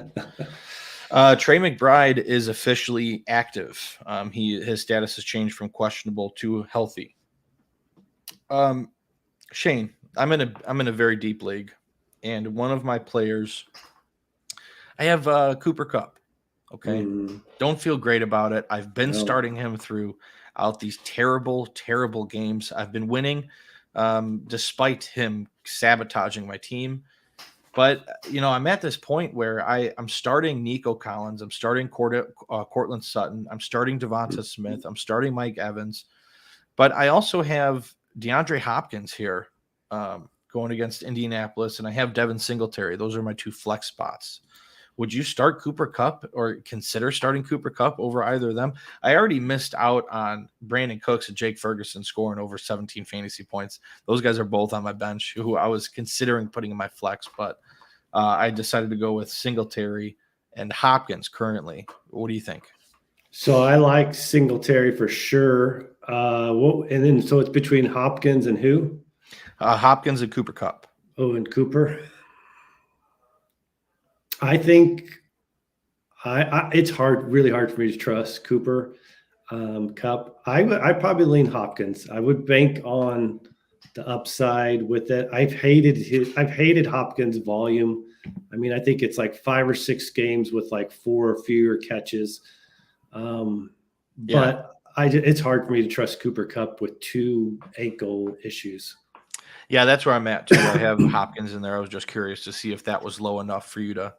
Trey McBride is officially active. His status has changed from questionable to healthy. Shane, I'm in a very deep league, and one of my players, I have Cooper Kupp. Okay, Don't feel great about it. I've been starting him throughout these terrible, terrible games. I've been winning despite him sabotaging my team. But, I'm at this point where I'm starting Nico Collins. I'm starting Cortland Sutton. I'm starting Devonta Smith. I'm starting Mike Evans. But I also have DeAndre Hopkins here going against Indianapolis, and I have Devin Singletary. Those are my 2 flex spots. would you start Cooper Kupp or consider starting Cooper Kupp over either of them? I already missed out on Brandon Cooks and Jake Ferguson scoring over 17 fantasy points. Those guys are both on my bench, who I was considering putting in my flex, but I decided to go with Singletary and Hopkins currently. What do you think? So I like Singletary for sure. And then so it's between Hopkins and who? Hopkins and Cooper Kupp. Oh, and Cooper. I think it's really hard for me to trust Cooper. Kupp. I probably lean Hopkins. I would bank on the upside with it. I've hated Hopkins' volume. I mean, I think it's like 5 or 6 games with like 4 or fewer catches. But it's hard for me to trust Cooper Kupp with 2 ankle issues. Yeah, that's where I'm at too. I have Hopkins in there. I was just curious to see if that was low enough for you to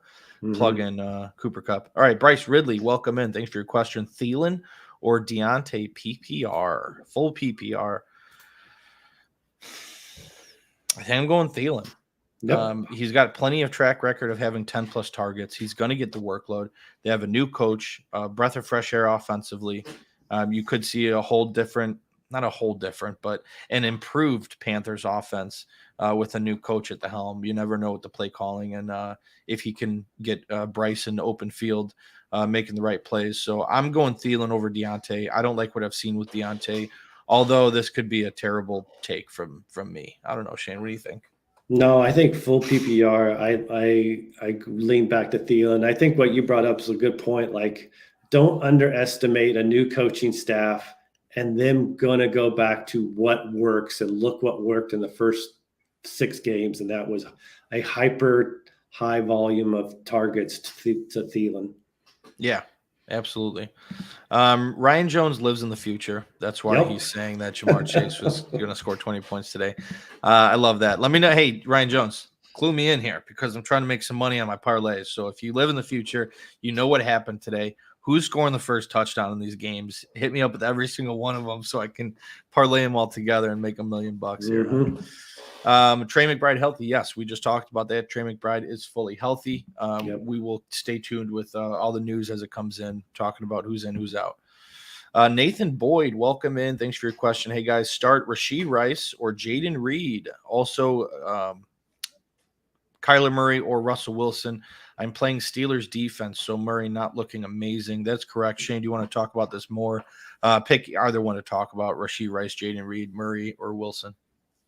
plug in Cooper Kupp. All right, Bryce Ridley, welcome in. Thanks for your question. Thielen or Deontay PPR? Full PPR. I think I'm going Thielen. Yep. He's got plenty of track record of having 10 plus targets. He's going to get the workload. They have a new coach, breath of fresh air offensively. You could see not a whole different, but an improved Panthers offense with a new coach at the helm. You never know with the play calling and if he can get Bryce in the open field making the right plays. So I'm going Thielen over Deontay. I don't like what I've seen with Deontay, although this could be a terrible take from me. I don't know, Shane. What do you think? No, I think full PPR. I lean back to Thielen. I think what you brought up is a good point. Like, don't underestimate a new coaching staff and them going to go back to what works and look what worked in the first 6 games. And that was a hyper high volume of targets to Thielen. Yeah, absolutely. Ryan Jones lives in the future. That's why he's saying that Jamar Chase was going to score 20 points today. I love that. Let me know. Hey, Ryan Jones, clue me in here because I'm trying to make some money on my parlays. So if you live in the future, you know what happened today. Who's scoring the first touchdown in these games? Hit me up with every single one of them so I can parlay them all together and make $1 million here. Trey McBride healthy. Yes, we just talked about that. Trey McBride is fully healthy. We will stay tuned with all the news as it comes in, talking about who's in, who's out. Nathan Boyd, welcome in. Thanks for your question. Hey, guys, start Rashee Rice or Jaden Reed. Also, Kyler Murray or Russell Wilson. I'm playing Steelers defense, so Murray not looking amazing. That's correct. Shane, do you want to talk about this more? Pick either one to talk about, Rashee Rice, Jaden Reed, Murray, or Wilson.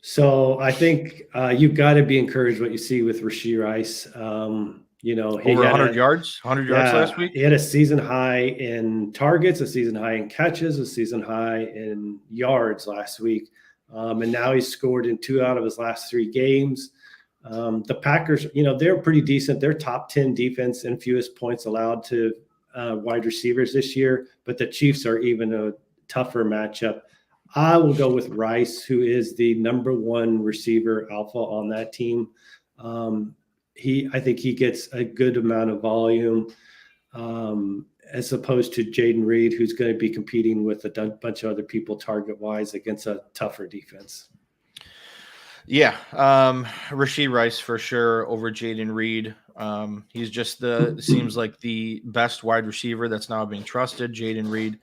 So I think you've got to be encouraged what you see with Rashee Rice. He over 100 yards last week. He had a season high in targets, a season high in catches, a season high in yards last week. And now he's scored in 2 out of his last 3 games. The Packers, they're pretty decent. They're top 10 defense and fewest points allowed to wide receivers this year, but the Chiefs are even a tougher matchup. I will go with Rice, who is the number 1 receiver alpha on that team. I think he gets a good amount of volume as opposed to Jaden Reed, who's going to be competing with a bunch of other people target-wise against a tougher defense. Yeah, Rashee Rice for sure over Jaden Reed. He's just seems like the best wide receiver that's now being trusted. Jaden Reed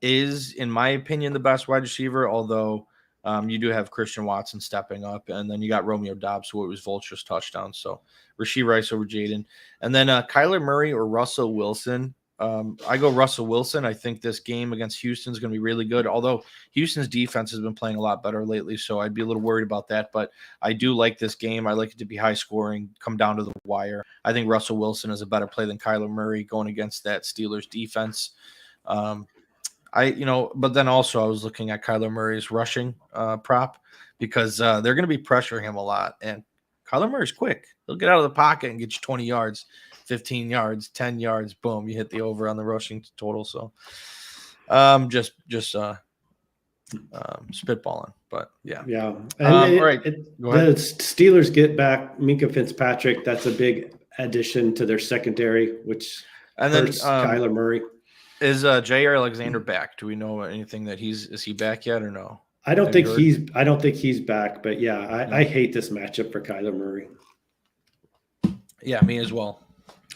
is, in my opinion, the best wide receiver, although you do have Christian Watson stepping up, and then you got Romeo Doubs, who it was vultures touchdown. So Rashee Rice over Jaden. And then Kyler Murray or Russell Wilson. I go Russell Wilson. I think this game against Houston is going to be really good, although Houston's defense has been playing a lot better lately, so I'd be a little worried about that. But I do like this game. I like it to be high scoring, come down to the wire. I think Russell Wilson is a better play than Kyler Murray going against that Steelers defense. But then also I was looking at Kyler Murray's rushing prop because they're going to be pressuring him a lot. And Kyler Murray's quick. He'll get out of the pocket and get you 20 yards, 15 yards, 10 yards. Boom, you hit the over on the rushing total. So just spitballing. But yeah. Yeah. All right. Go ahead. The Steelers get back Minkah Fitzpatrick. That's a big addition to their secondary, which hurts Kyler Murray. Is Jair Alexander back? Do we know anything that is he back yet or no? I don't think he's back, but yeah, I hate this matchup for Kyler Murray. Yeah, me as well.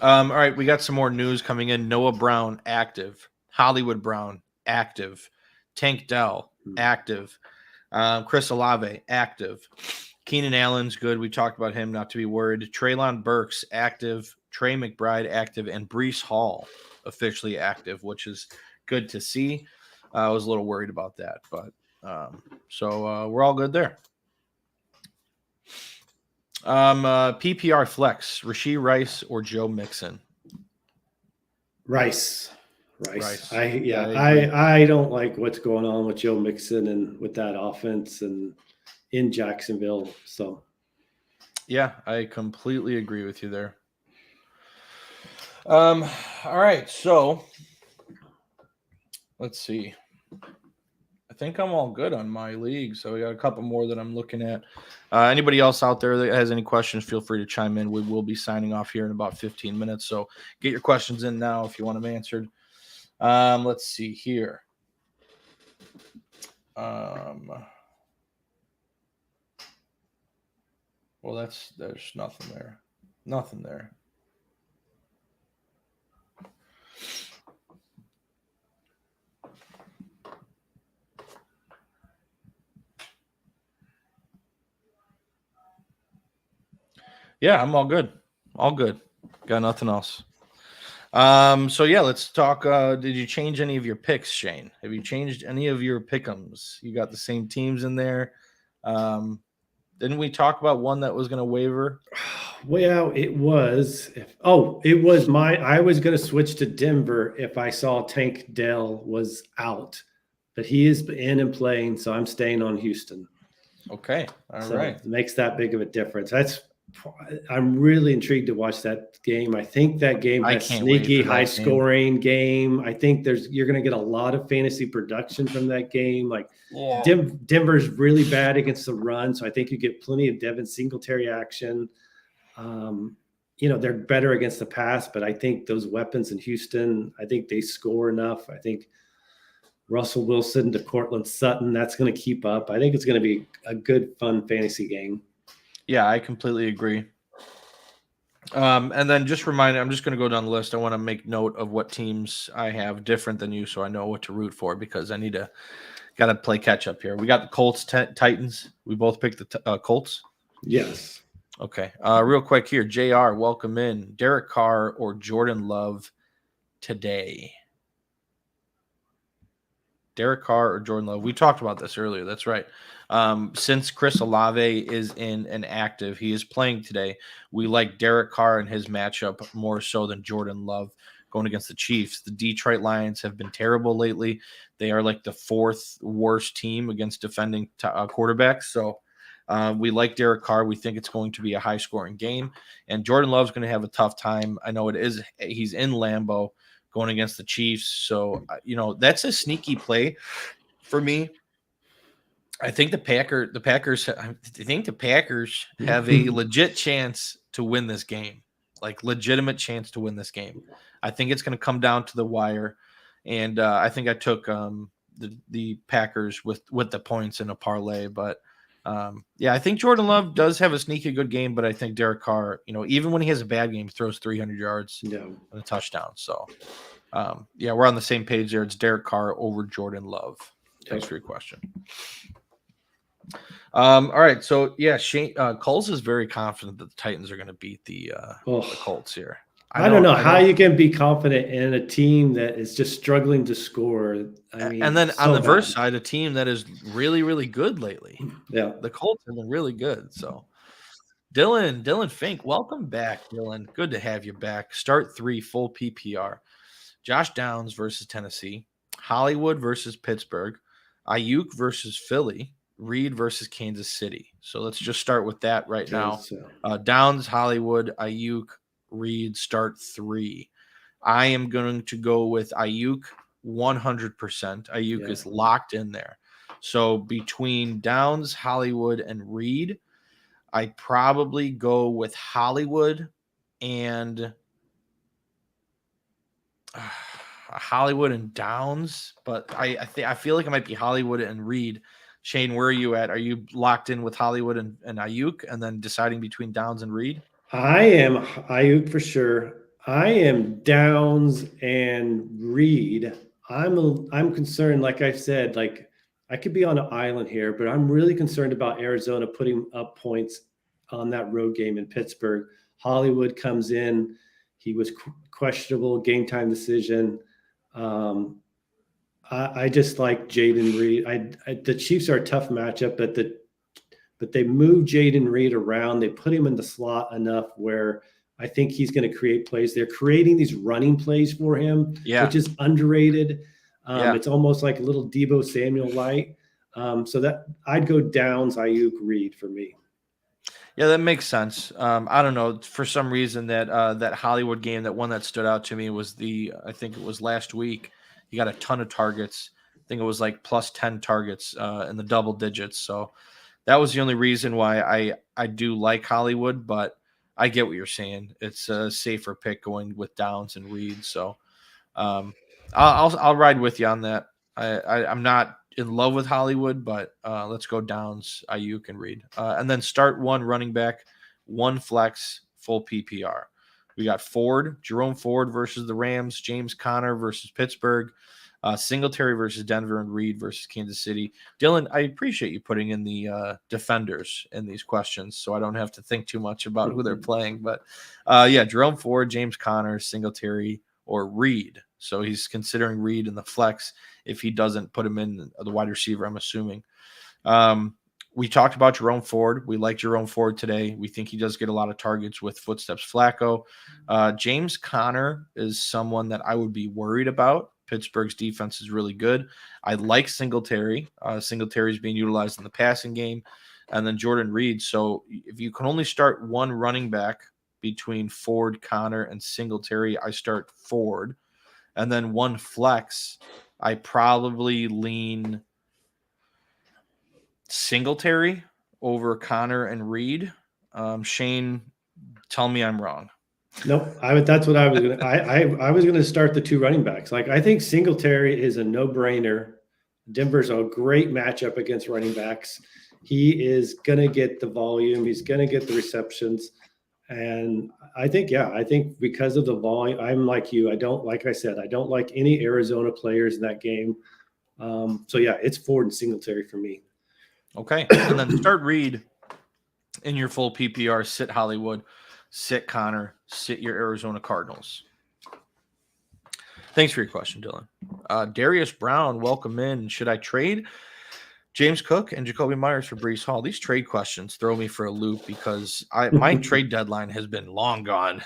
All right, we got some more news coming in. Noah Brown, active. Hollywood Brown, active. Tank Dell, active. Chris Olave, active. Keenan Allen's good. We talked about him, not to be worried. Treylon Burks, active. Trey McBride, active. And Breece Hall, officially active, which is good to see. I was a little worried about that, but so we're all good there. PPR flex, Rashee Rice or Joe Mixon? Rice. I I don't like what's going on with Joe Mixon and with that offense and in Jacksonville. So yeah, I completely agree with you there. All right, so let's see. I think I'm all good on my league, so we got a couple more that I'm looking at. Anybody else out there that has any questions, feel free to chime in. We will be signing off here in about 15 minutes, so get your questions in now if you want them answered. Let's see here. Well, there's nothing there. Nothing there. Yeah, I'm all good. All good. Got nothing else. So yeah, let's talk. Did you change any of your picks, Shane? Have you changed any of your pick'ems? You got the same teams in there. Didn't we talk about one that was going to waiver? Well, it was. I was going to switch to Denver if I saw Tank Dell was out, but he is in and playing, so I'm staying on Houston. Okay, all right. It makes that big of a difference. I'm really intrigued to watch that game. I think that game has sneaky, high-scoring game. I think you're going to get a lot of fantasy production from that game. Like Denver's really bad against the run, so I think you get plenty of Devin Singletary action. They're better against the pass, but I think those weapons in Houston, I think they score enough. I think Russell Wilson to Cortland Sutton, that's going to keep up. I think it's going to be a good, fun fantasy game. Yeah, I completely agree. And then just remind, I'm just going to go down the list. I want to make note of what teams I have different than you, so I know what to root for, because I got to play catch up here. We got the Colts, Titans. We both picked the Colts. Yes. Okay. Real quick here, JR, welcome in. Derek Carr or Jordan Love today? Derek Carr or Jordan Love? We talked about this earlier. That's right. Since Chris Olave is in an active, he is playing today. We like Derek Carr and his matchup more so than Jordan Love going against the Chiefs. The Detroit Lions have been terrible lately. They are like the fourth worst team against defending quarterbacks. So we like Derek Carr. We think it's going to be a high-scoring game. And Jordan Love's going to have a tough time. I know it is. He's in Lambeau going against the Chiefs. So, that's a sneaky play for me. I think the Packers have a legit chance to win this game, like legitimate chance to win this game. I think it's going to come down to the wire. And I think I took the Packers with the points in a parlay, but I think Jordan Love does have a sneaky good game, but I think Derek Carr, even when he has a bad game, he throws 300 yards and a touchdown. So, we're on the same page there. It's Derek Carr over Jordan Love. Thanks for your question. All right. So, Shane, Kulz is very confident that the Titans are going to beat the Colts here. I don't know how you can be confident in a team that is just struggling to score. I mean, and then on the verse side, a team that is really, really good lately. Yeah. The Colts have been really good. So Dylan Fink, welcome back, Dylan. Good to have you back. Start 3, full PPR. Josh Downs versus Tennessee, Hollywood versus Pittsburgh, Ayuk versus Philly, Reed versus Kansas City. So let's just start with that right now. Downs, Hollywood, Ayuk, Reed, start 3. I am going to go with Ayuk 100%. Ayuk is locked in there. So between Downs, Hollywood, and Reed, I probably go with Hollywood and Downs, but I feel like it might be Hollywood and Reed. Shane, where are you at? Are you locked in with Hollywood and Ayuk and then deciding between Downs and Reed? I am Ayuk for sure. I am Downs and Reed. I'm concerned, like I said, like I could be on an island here, but I'm really concerned about Arizona putting up points on that road game in Pittsburgh. Hollywood comes in. He was questionable game time decision. Um, I just like Jaden Reed. The Chiefs are a tough matchup, but they move Jaden Reed around. They put him in the slot enough where I think he's going to create plays. They're creating these running plays for him, Yeah. which is underrated. Yeah. It's almost like a little Debo Samuel light. So that I'd go Downs, Ayuk, Reed for me. Yeah, that makes sense. I don't know. For some reason, that Hollywood game, that one that stood out to me was I think it was last week. He got a ton of targets. I think it was like plus 10 targets in the double digits. So that was the only reason why I do like Hollywood, but I get what you're saying. It's a safer pick going with Downs and Reed. So I'll ride with you on that. I'm not in love with Hollywood, but let's go Downs, Ayuk, and Reed, and then start one running back, one flex, full PPR. We got Jerome Ford versus the Rams, James Conner versus Pittsburgh, Singletary versus Denver, and Reed versus Kansas City. Dylan, I appreciate you putting in the defenders in these questions, so I don't have to think too much about who they're playing. But yeah, Jerome Ford, James Conner, Singletary, or Reed. So he's considering Reed in the flex if he doesn't put him in the wide receiver, I'm assuming. We talked about Jerome Ford. We like Jerome Ford today. We think he does get a lot of targets with Footsteps Flacco. James Conner is someone that I would be worried about. Pittsburgh's defense is really good. I like Singletary. Singletary is being utilized in the passing game. And then Jordan Reed. So if you can only start one running back between Ford, Conner, and Singletary, I start Ford. And then one flex, I probably lean Singletary over Conner and Reed. Shane, tell me I'm wrong. Nope. That's what I was going to, I was going to start the two running backs. Like, I think Singletary is a no-brainer. Denver's a great matchup against running backs. He is going to get the volume. He's going to get the receptions. And I think because of the volume, I'm like you. Like I said, I don't like any Arizona players in that game. So yeah, it's Ford and Singletary for me. Okay. And then start Reed in your full PPR, sit Hollywood, sit Conner, sit your Arizona Cardinals. Thanks for your question, Dylan. Darius Brown, welcome in. Should I trade James Cook and Jacoby Myers for Breece Hall? These trade questions throw me for a loop because my trade deadline has been long gone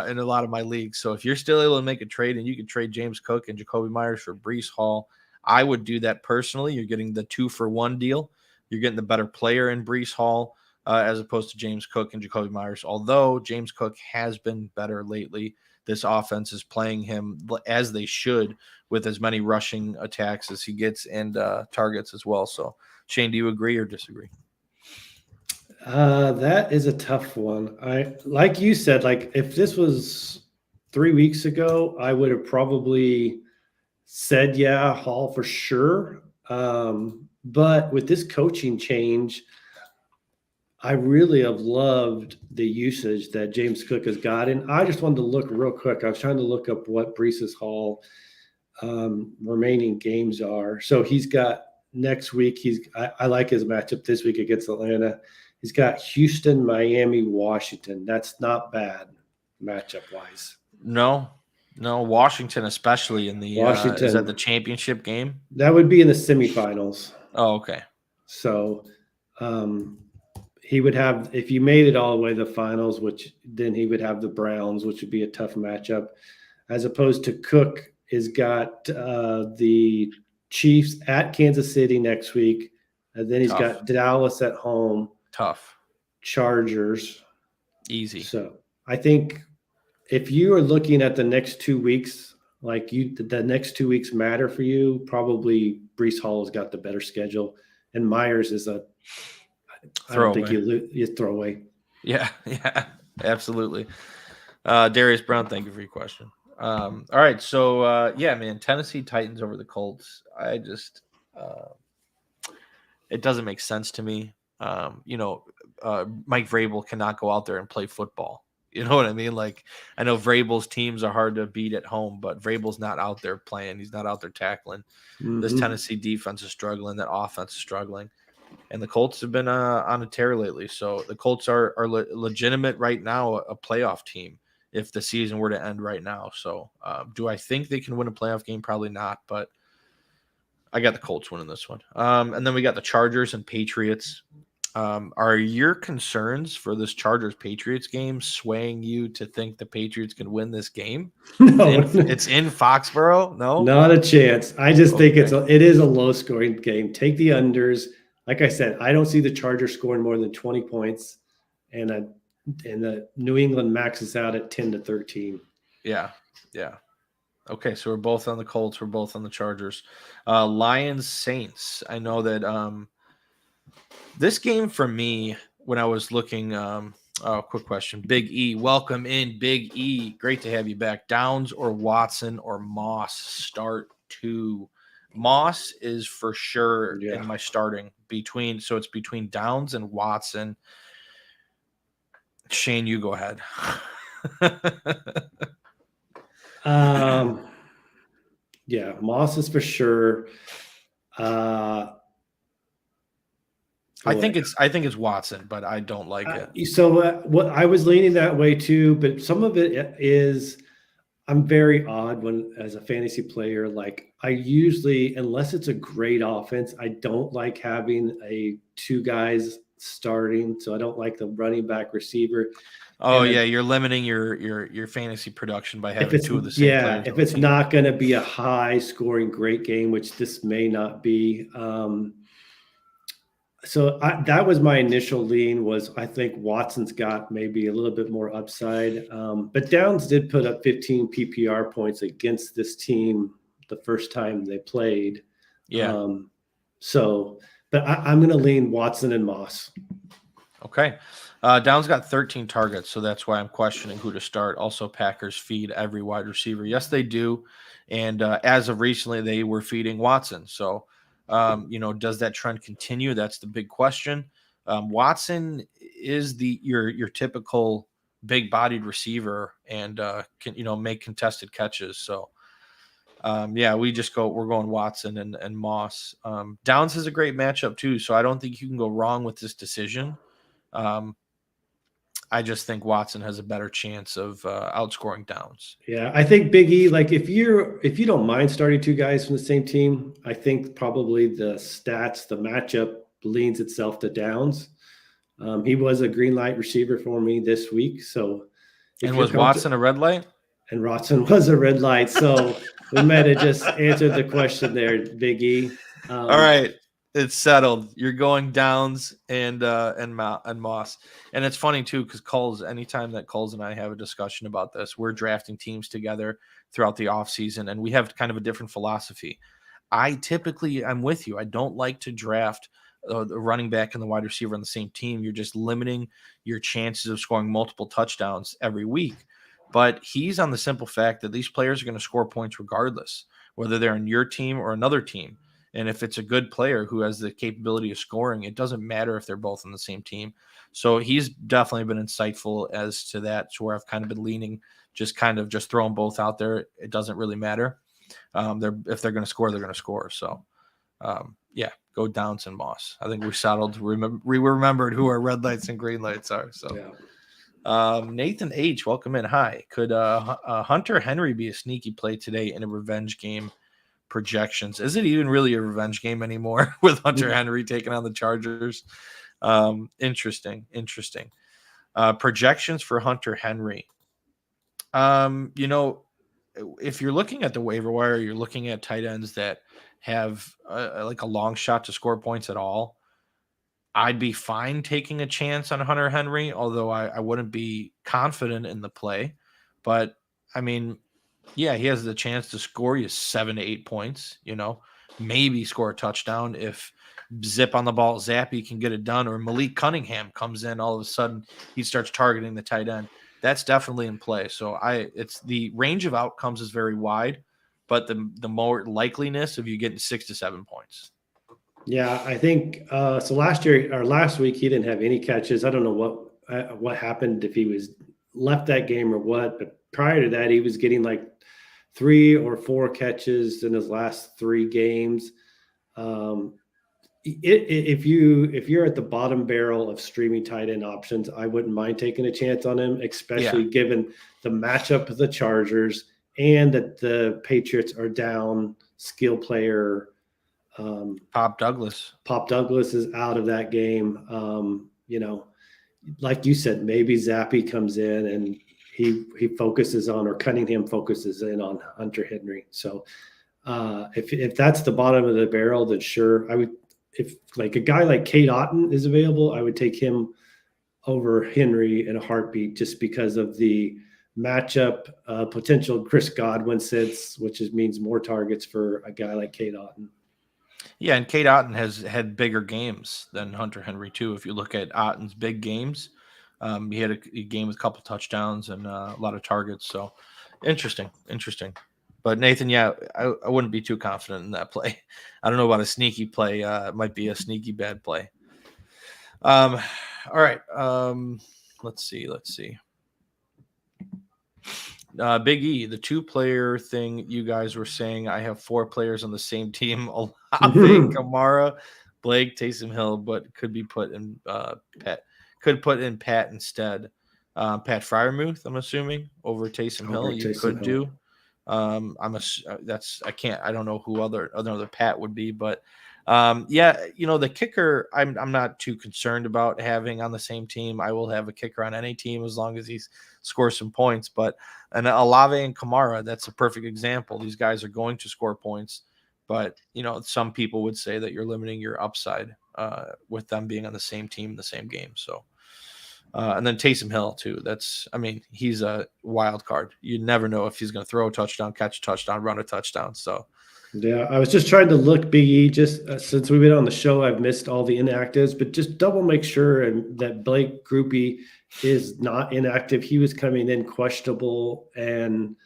in a lot of my leagues. So if you're still able to make a trade and you can trade James Cook and Jacoby Myers for Breece Hall, I would do that personally. You're getting the 2-for-1 deal. You're getting the better player in Breece Hall as opposed to James Cook and Jacoby Myers. Although James Cook has been better lately, this offense is playing him as they should with as many rushing attacks as he gets and targets as well. So, Shane, do you agree or disagree? That is a tough one. Like you said, like if this was 3 weeks ago, I would have probably said, yeah, Hall for sure. But with this coaching change, I really have loved the usage that James Cook has gotten. I just wanted to look real quick. I was trying to look up what Breece Hall remaining games are. So he's got next week. I like his matchup this week against Atlanta. He's got Houston, Miami, Washington. That's not bad matchup wise. No, Washington, especially in the is that the championship game? That would be in the semifinals. Oh, okay. So he would have, if you made it all the way to the finals, which then he would have the Browns, which would be a tough matchup, as opposed to Cook has got the Chiefs at Kansas City next week. And then he's got Dallas at home. Tough. Chargers. Easy. So I think if you are looking at the next 2 weeks, like the next 2 weeks matter for you, probably Breece Hall has got the better schedule. And Myers is I don't think you throw away. Yeah, absolutely. Darius Brown, thank you for your question. All right, so yeah, man, Tennessee Titans over the Colts. I just it doesn't make sense to me. Mike Vrabel cannot go out there and play football. You know what I mean? Like, I know Vrabel's teams are hard to beat at home, but Vrabel's not out there playing. He's not out there tackling. This Tennessee defense is struggling. That offense is struggling. And the Colts have been on a tear lately. So the Colts are legitimate right now, a playoff team if the season were to end right now. So do I think they can win a playoff game? Probably not, but I got the Colts winning this one. And then we got the Chargers and Patriots. Are your concerns for this Chargers-Patriots game swaying you to think the Patriots can win this game? No, it's in Foxborough. No, not a chance. I just think it is a low-scoring game. Take the unders. Like I said, I don't see the Chargers scoring more than 20 points, and the New England maxes out at 10-13. Yeah. Okay, so we're both on the Colts. We're both on the Chargers. Lions Saints. I know that this game for me, when I was looking, quick question. Big E, welcome in, Big E. Great to have you back. Downs or Watson or Moss start two. Moss is for sure in my starting so it's between Downs and Watson. Shane, you go ahead. Yeah, Moss is for sure. I think it's Watson, but I don't like it. So what I was leaning that way too, but some of it is I'm very odd as a fantasy player. Like I usually, unless it's a great offense, I don't like having two guys starting. So I don't like the running back receiver. Oh, and you're limiting your fantasy production by having two of the same players. If it's not going to be a high scoring great game, which this may not be. So that was my initial lean was I think Watson's got maybe a little bit more upside. But Downs did put up 15 PPR points against this team the first time they played. Yeah. But I'm going to lean Watson and Moss. Okay. Downs got 13 targets, so that's why I'm questioning who to start. Also, Packers feed every wide receiver. Yes, they do. And as of recently, they were feeding Watson. So, does that trend continue? That's the big question. Watson is your typical big-bodied receiver and can make contested catches. So, we're going Watson and Moss. Downs has a great matchup too, so I don't think you can go wrong with this decision. I just think Watson has a better chance of outscoring Downs. Yeah, I think Big E, like if you don't mind starting two guys from the same team, I think probably the matchup leans itself to Downs. He was a green light receiver for me this week. So, and was Watson a red light? And Watson was a red light. So we might have just answered the question there, Big E. All right. It's settled. You're going Downs and Moss. And it's funny too, because Kulz, anytime that Kulz and I have a discussion about this, we're drafting teams together throughout the offseason, and we have kind of a different philosophy. I'm with you. I don't like to draft the running back and the wide receiver on the same team. You're just limiting your chances of scoring multiple touchdowns every week. But he's on the simple fact that these players are going to score points regardless, whether they're on your team or another team. And if it's a good player who has the capability of scoring, it doesn't matter if they're both on the same team. So he's definitely been insightful as to that, to where I've kind of been leaning, just throw them both out there. It doesn't really matter. If they're going to score, they're going to score. So, go Downs and Moss. I think we settled. We remembered who our red lights and green lights are. So, Nathan H., welcome in. Hi. Could Hunter Henry be a sneaky play today in a revenge game? Projections. Is it even really a revenge game anymore with Hunter Henry taking on the Chargers? Interesting. Projections for Hunter Henry. If you're looking at the waiver wire, you're looking at tight ends that have like a long shot to score points at all. I'd be fine taking a chance on Hunter Henry, although I wouldn't be confident in the play. But I mean, yeah, he has the chance to score you 7 to 8 points, maybe score a touchdown if Zip on the ball, Zappy can get it done, or Malik Cunningham comes in, all of a sudden he starts targeting the tight end. That's definitely in play. So it's the range of outcomes is very wide, but the more likeliness of you getting 6 to 7 points. Yeah, I think so. Last week he didn't have any catches. I don't know what happened, if he was left that game or what, but prior to that, he was getting like 3 or 4 catches in his last 3 games. If you're at the bottom barrel of streaming tight end options, I wouldn't mind taking a chance on him, especially given the matchup of the Chargers and that the Patriots are down skill player. Pop Douglas. Pop Douglas is out of that game. Like you said, maybe Zappy comes in and he focuses on, or Cunningham focuses in on Hunter Henry. So if that's the bottom of the barrel, then sure, I would. If like a guy like Kate Otten is available, I would take him over Henry in a heartbeat, just because of the matchup potential. Chris Godwin sits, which means more targets for a guy like Kate Otten. Yeah, and Kate Otten has had bigger games than Hunter Henry too. If you look at Otten's big games, he had a game with a couple touchdowns and a lot of targets. So interesting. But Nathan, yeah, I wouldn't be too confident in that play. I don't know about a sneaky play. It might be a sneaky bad play. All right. Let's see. Big E, the 2-player thing you guys were saying. I have 4 players on the same team: Olave, Kamara, Blake, Taysom Hill, but could be put in Pat. Could put in Pat instead. Pat Freiermuth, I'm assuming, over Taysom Hill. You could do. I don't know who another Pat would be, but the kicker I'm not too concerned about having on the same team. I will have a kicker on any team as long as he scores some points. But Olave and Kamara, that's a perfect example. These guys are going to score points, but some people would say that you're limiting your upside with them being on the same team in the same game. So. And then Taysom Hill too. He's a wild card. You never know if he's going to throw a touchdown, catch a touchdown, run a touchdown. So, yeah, I was just trying to look, Big E. Just since we've been on the show, I've missed all the inactives, but just double make sure that Blake Groupie is not inactive. He was coming in questionable and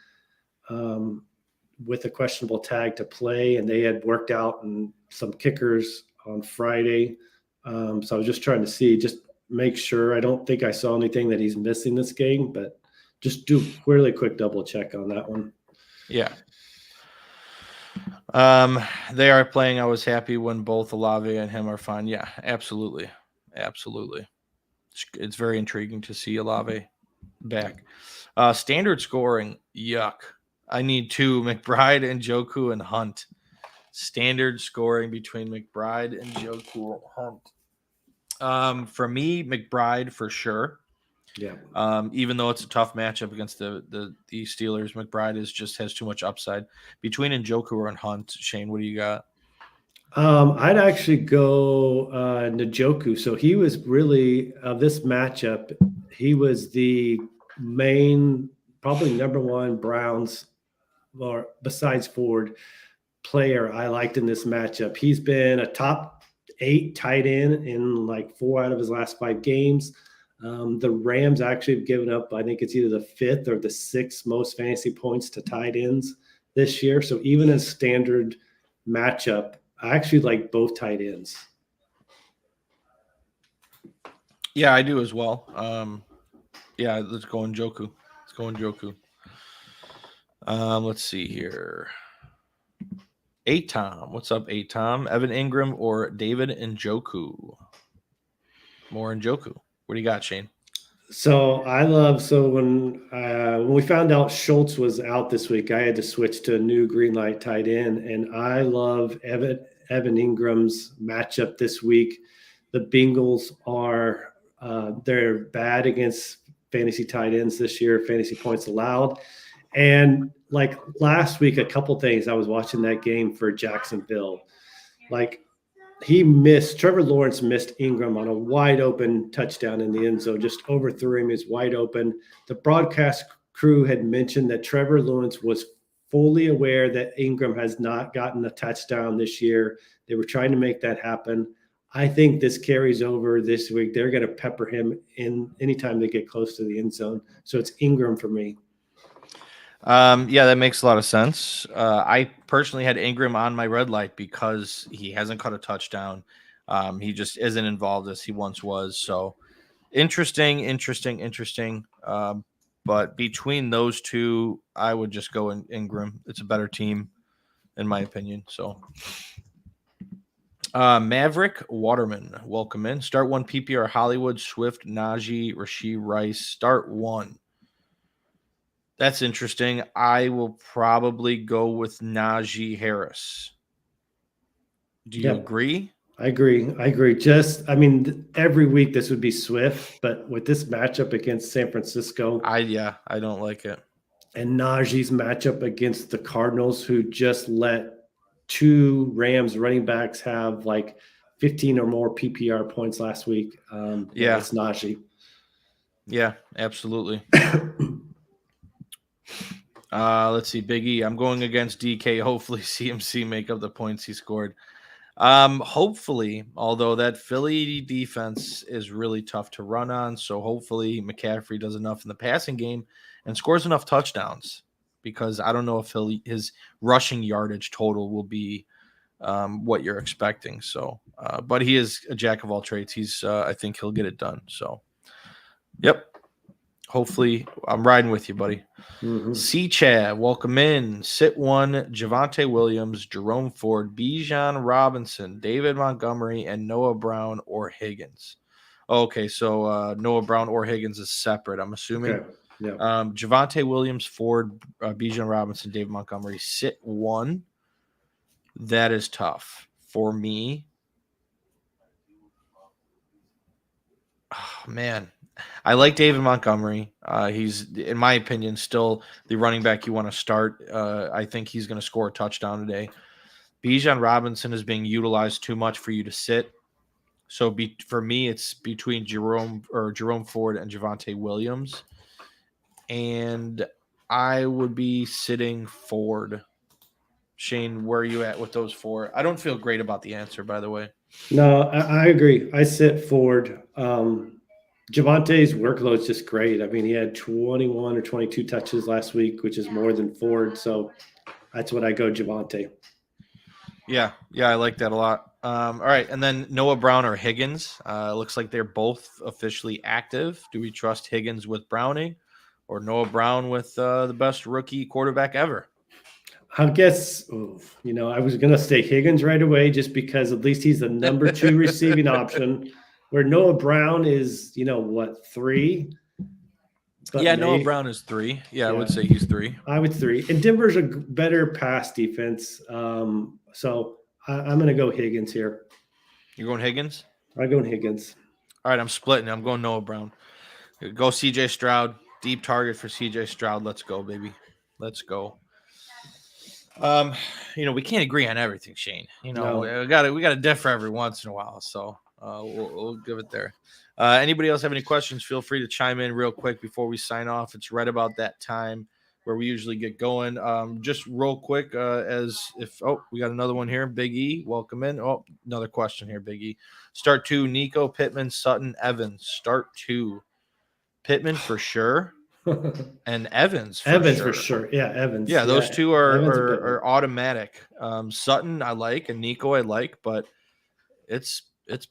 with a questionable tag to play, and they had worked out and some kickers on Friday. So I was just trying to see, just make sure. I don't think I saw anything that he's missing this game, but just do really quick double check on that one. Yeah. They are playing. I was happy when both Olave and him are fine. Yeah, absolutely. It's very intriguing to see Olave back. Standard scoring, yuck. I need 2, McBride and Njoku and Hunt. Standard scoring between McBride and Njoku and Hunt. For me, McBride for sure. Yeah. Even though it's a tough matchup against the Steelers, McBride has too much upside. Between Njoku and Hunt, Shane, what do you got? I'd actually go Njoku. So he was really this matchup. He was the main, probably number 1 Browns, or besides Ford, player I liked in this matchup. He's been a top 8 tight end in like 4 out of his last 5 games. The Rams actually have given up, I think it's either the 5th or the 6th most fantasy points to tight ends this year. So even in standard matchup, I actually like both tight ends. Yeah, I do as well. Let's go Njoku. Let's see here. Tom, what's up, Tom? Evan Ingram or David Njoku? More Njoku. What do you got, Shane? So when we found out Schultz was out this week, I had to switch to a new green light tight end, and I love Evan Ingram's matchup this week. The Bengals are they're bad against fantasy tight ends this year, fantasy points allowed. And like last week, a couple things, I was watching that game for Jacksonville. Like Trevor Lawrence missed Ingram on a wide open touchdown in the end zone, just overthrew him. He's wide open. The broadcast crew had mentioned that Trevor Lawrence was fully aware that Ingram has not gotten a touchdown this year. They were trying to make that happen. I think this carries over this week. They're going to pepper him in anytime they get close to the end zone. So it's Ingram for me. That makes a lot of sense. I personally had Ingram on my red light because he hasn't caught a touchdown. He just isn't involved as he once was. So interesting. But between those two, I would just go Ingram. It's a better team, in my opinion. So, Maverick Waterman, welcome in. Start one PPR Hollywood, Swift, Najee, Rashee Rice. Start one. That's interesting. I will probably go with Najee Harris. Do you agree? I agree. Every week this would be Swift, but with this matchup against San Francisco, I don't like it. And Najee's matchup against the Cardinals, who just let 2 Rams running backs have like 15 or more PPR points last week. It's Najee. Yeah, absolutely. Let's see, Big E. I'm going against DK. Hopefully, CMC make up the points he scored. Hopefully, although that Philly defense is really tough to run on, so hopefully McCaffrey does enough in the passing game and scores enough touchdowns, because I don't know if his rushing yardage total will be what you're expecting. So, but he is a jack of all trades. I think he'll get it done. So, yep. Hopefully, I'm riding with you, buddy. Mm-hmm. C-Chad, welcome in. Sit one, Javonte Williams, Jerome Ford, Bijan Robinson, David Montgomery, and Noah Brown or Higgins. Okay, so Noah Brown or Higgins is separate, I'm assuming. Okay. Yeah. Javonte Williams, Ford, Bijan Robinson, David Montgomery. Sit one. That is tough for me. Oh, man. I like David Montgomery. He's, in my opinion, still the running back you want to start. I think he's going to score a touchdown today. Bijan Robinson is being utilized too much for you to sit. So for me, it's between Jerome Ford and Javonte Williams. And I would be sitting Ford. Shane, where are you at with those 4? I don't feel great about the answer, by the way. No, I agree. I sit Ford. Javonte's workload is just great. I mean, he had 21 or 22 touches last week, which is more than Ford. So that's what I go Javonte. Yeah, I like that a lot. All right, and then Noah Brown or Higgins. Looks like they're both officially active. Do we trust Higgins with Browning or Noah Brown with the best rookie quarterback ever? I guess, I was going to say Higgins right away just because at least he's the number 2 receiving option, where Noah Brown is, 3? But Noah Brown is 3. Yeah, I would say he's 3. I would 3. And Denver's a better pass defense. So I'm going to go Higgins here. You're going Higgins? I'm going Higgins. All right, I'm splitting. I'm going Noah Brown. Go C.J. Stroud. Deep target for C.J. Stroud. Let's go, baby. Let's go. We can't agree on everything, Shane. We got to differ every once in a while. So we'll give it there. Anybody else have any questions? Feel free to chime in real quick before we sign off. It's right about that time where we usually get going. Just real quick, we got another one here. Big E, welcome in. Oh, another question here, Big E. Start 2, Nico, Pittman, Sutton, Evans. Start 2. Pittman for sure. And Evans for sure. Yeah, Evans. Yeah, those two are automatic. Sutton I like, and Nico I like, but it's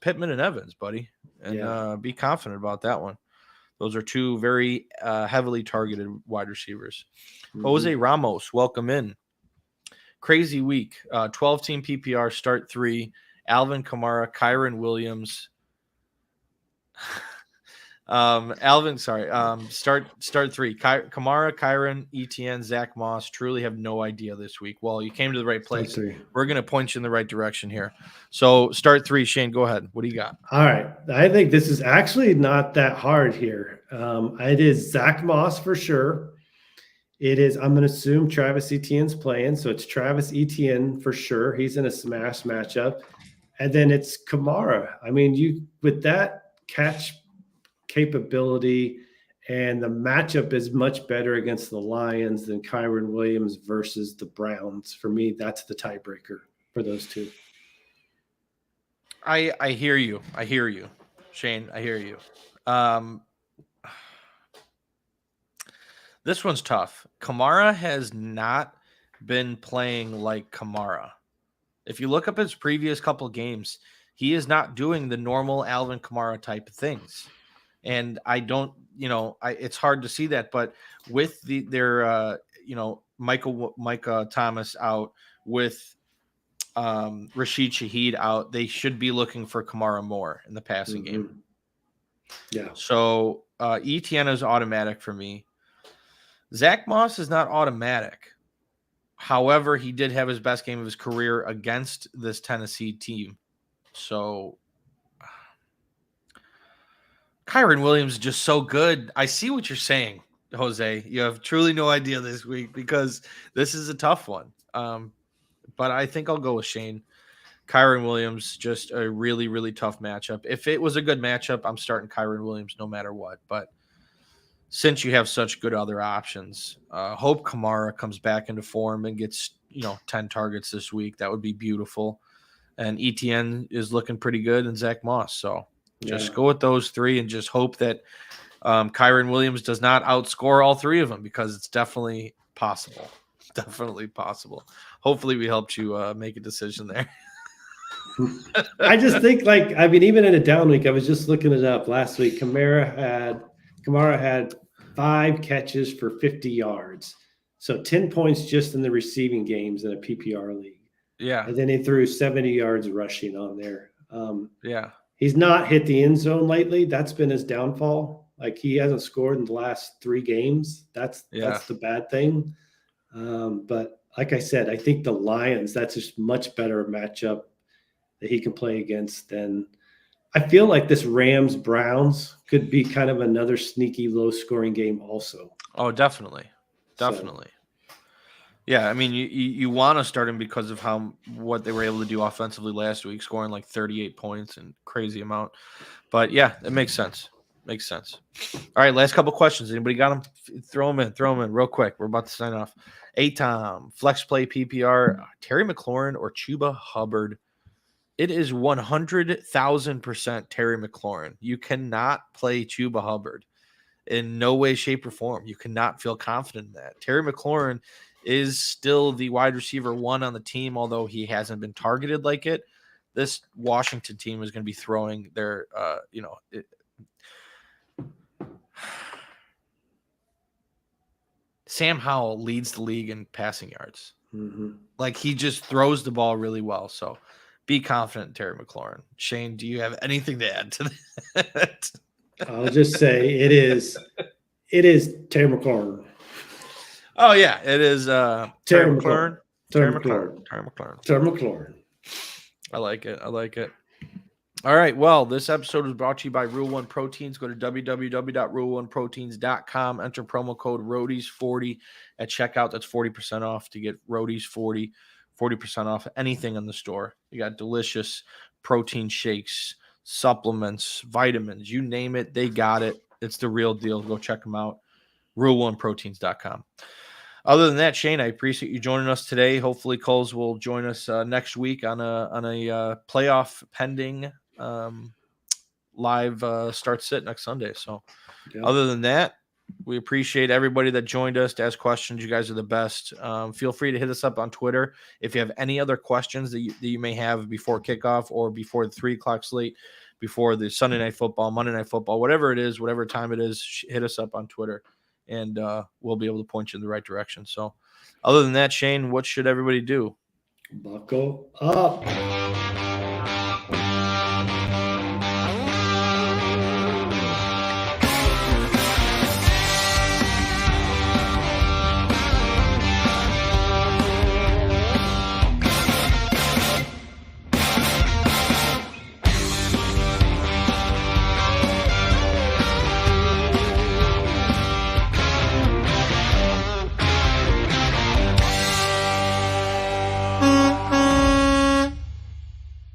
Pittman and Evans, buddy. And be confident about that one. Those are 2 very heavily targeted wide receivers. Mm-hmm. Jose Ramos, welcome in. Crazy week. 12-team PPR, start 3. Alvin Kamara, Kyron Williams. Start 3. Kamara, Kyron, Etienne, Zach Moss. Truly have no idea this week. Well, you came to the right place. We're going to point you in the right direction here. So start 3, Shane, go ahead. What do you got? All right. I think this is actually not that hard here. It is Zach Moss for sure. It is, I'm going to assume Travis Etienne's playing. So it's Travis Etienne for sure. He's in a smash matchup. And then it's Kamara. I mean, with that catch capability, and the matchup is much better against the Lions than Kyron Williams versus the Browns. For me, that's the tiebreaker for those 2. I hear you, Shane. I hear you. This one's tough. Kamara has not been playing like Kamara. If you look up his previous couple games, he is not doing the normal Alvin Kamara type of things. And I don't, it's hard to see that. But with their Micah Thomas out, with Rashid Shaheed out, they should be looking for Kamara more in the passing game. Yeah. So Etienne is automatic for me. Zach Moss is not automatic. However, he did have his best game of his career against this Tennessee team. So Kyren Williams is just so good. I see what you're saying, Jose. You have truly no idea this week because this is a tough one. But I think I'll go with Shane. Kyren Williams, just a really, really tough matchup. If it was a good matchup, I'm starting Kyren Williams no matter what. But since you have such good other options, hope Kamara comes back into form and gets 10 targets this week. That would be beautiful. And ETN is looking pretty good, and Zach Moss. So just go with those three and just hope that Kyren Williams does not outscore all three of them, because it's definitely possible. Definitely possible. Hopefully we helped you make a decision there. I just think, even in a down week, I was just looking it up last week. Kamara had 5 catches for 50 yards. So 10 points just in the receiving games in a PPR league. Yeah. And then he threw 70 yards rushing on there. Yeah. He's not hit the end zone lately. That's been his downfall. He hasn't scored in the last 3 games. That's the bad thing. But like I said, I think the Lions, that's just much better matchup that he can play against than I feel like this Rams-Browns could be kind of another sneaky low-scoring game also. Oh, definitely. Definitely. Yeah, I mean, you want to start him because of what they were able to do offensively last week, scoring 38 points and crazy amount. But yeah, it makes sense. Makes sense. All right, last couple questions. Anybody got them? Throw them in real quick. We're about to sign off. Tom, flex play PPR, Terry McLaurin or Chuba Hubbard? It is 100,000% Terry McLaurin. You cannot play Chuba Hubbard in no way, shape, or form. You cannot feel confident in that. Terry McLaurin is still the wide receiver 1 on the team, although he hasn't been targeted like it. This Washington team is going to be throwing their, Sam Howell leads the league in passing yards. Mm-hmm. He just throws the ball really well. So be confident in Terry McLaurin. Shane, do you have anything to add to that? I'll just say it is Terry McLaurin. Oh yeah, it is Terry McLaurin. Terry McLaurin. I like it. All right. Well, this episode is brought to you by Rule One Proteins. Go to www.rule1proteins.com. Enter promo code Roadies40 at checkout. That's 40% off to get Roadies40. 40% off anything in the store. You got delicious protein shakes, supplements, vitamins, you name it, they got it. It's the real deal. Go check them out. Rule1proteins.com. Other than that, Shane, I appreciate you joining us today. Hopefully Kulz will join us next week on a playoff pending live start sit next Sunday. So other than that, we appreciate everybody that joined us to ask questions. You guys are the best. Feel free to hit us up on Twitter if you have any other questions that you may have before kickoff or before the 3 o'clock slate, before the Sunday Night Football, Monday Night Football, whatever it is, whatever time it is, hit us up on Twitter, and we'll be able to point you in the right direction. So other than that, Shane, what should everybody do? Buckle up.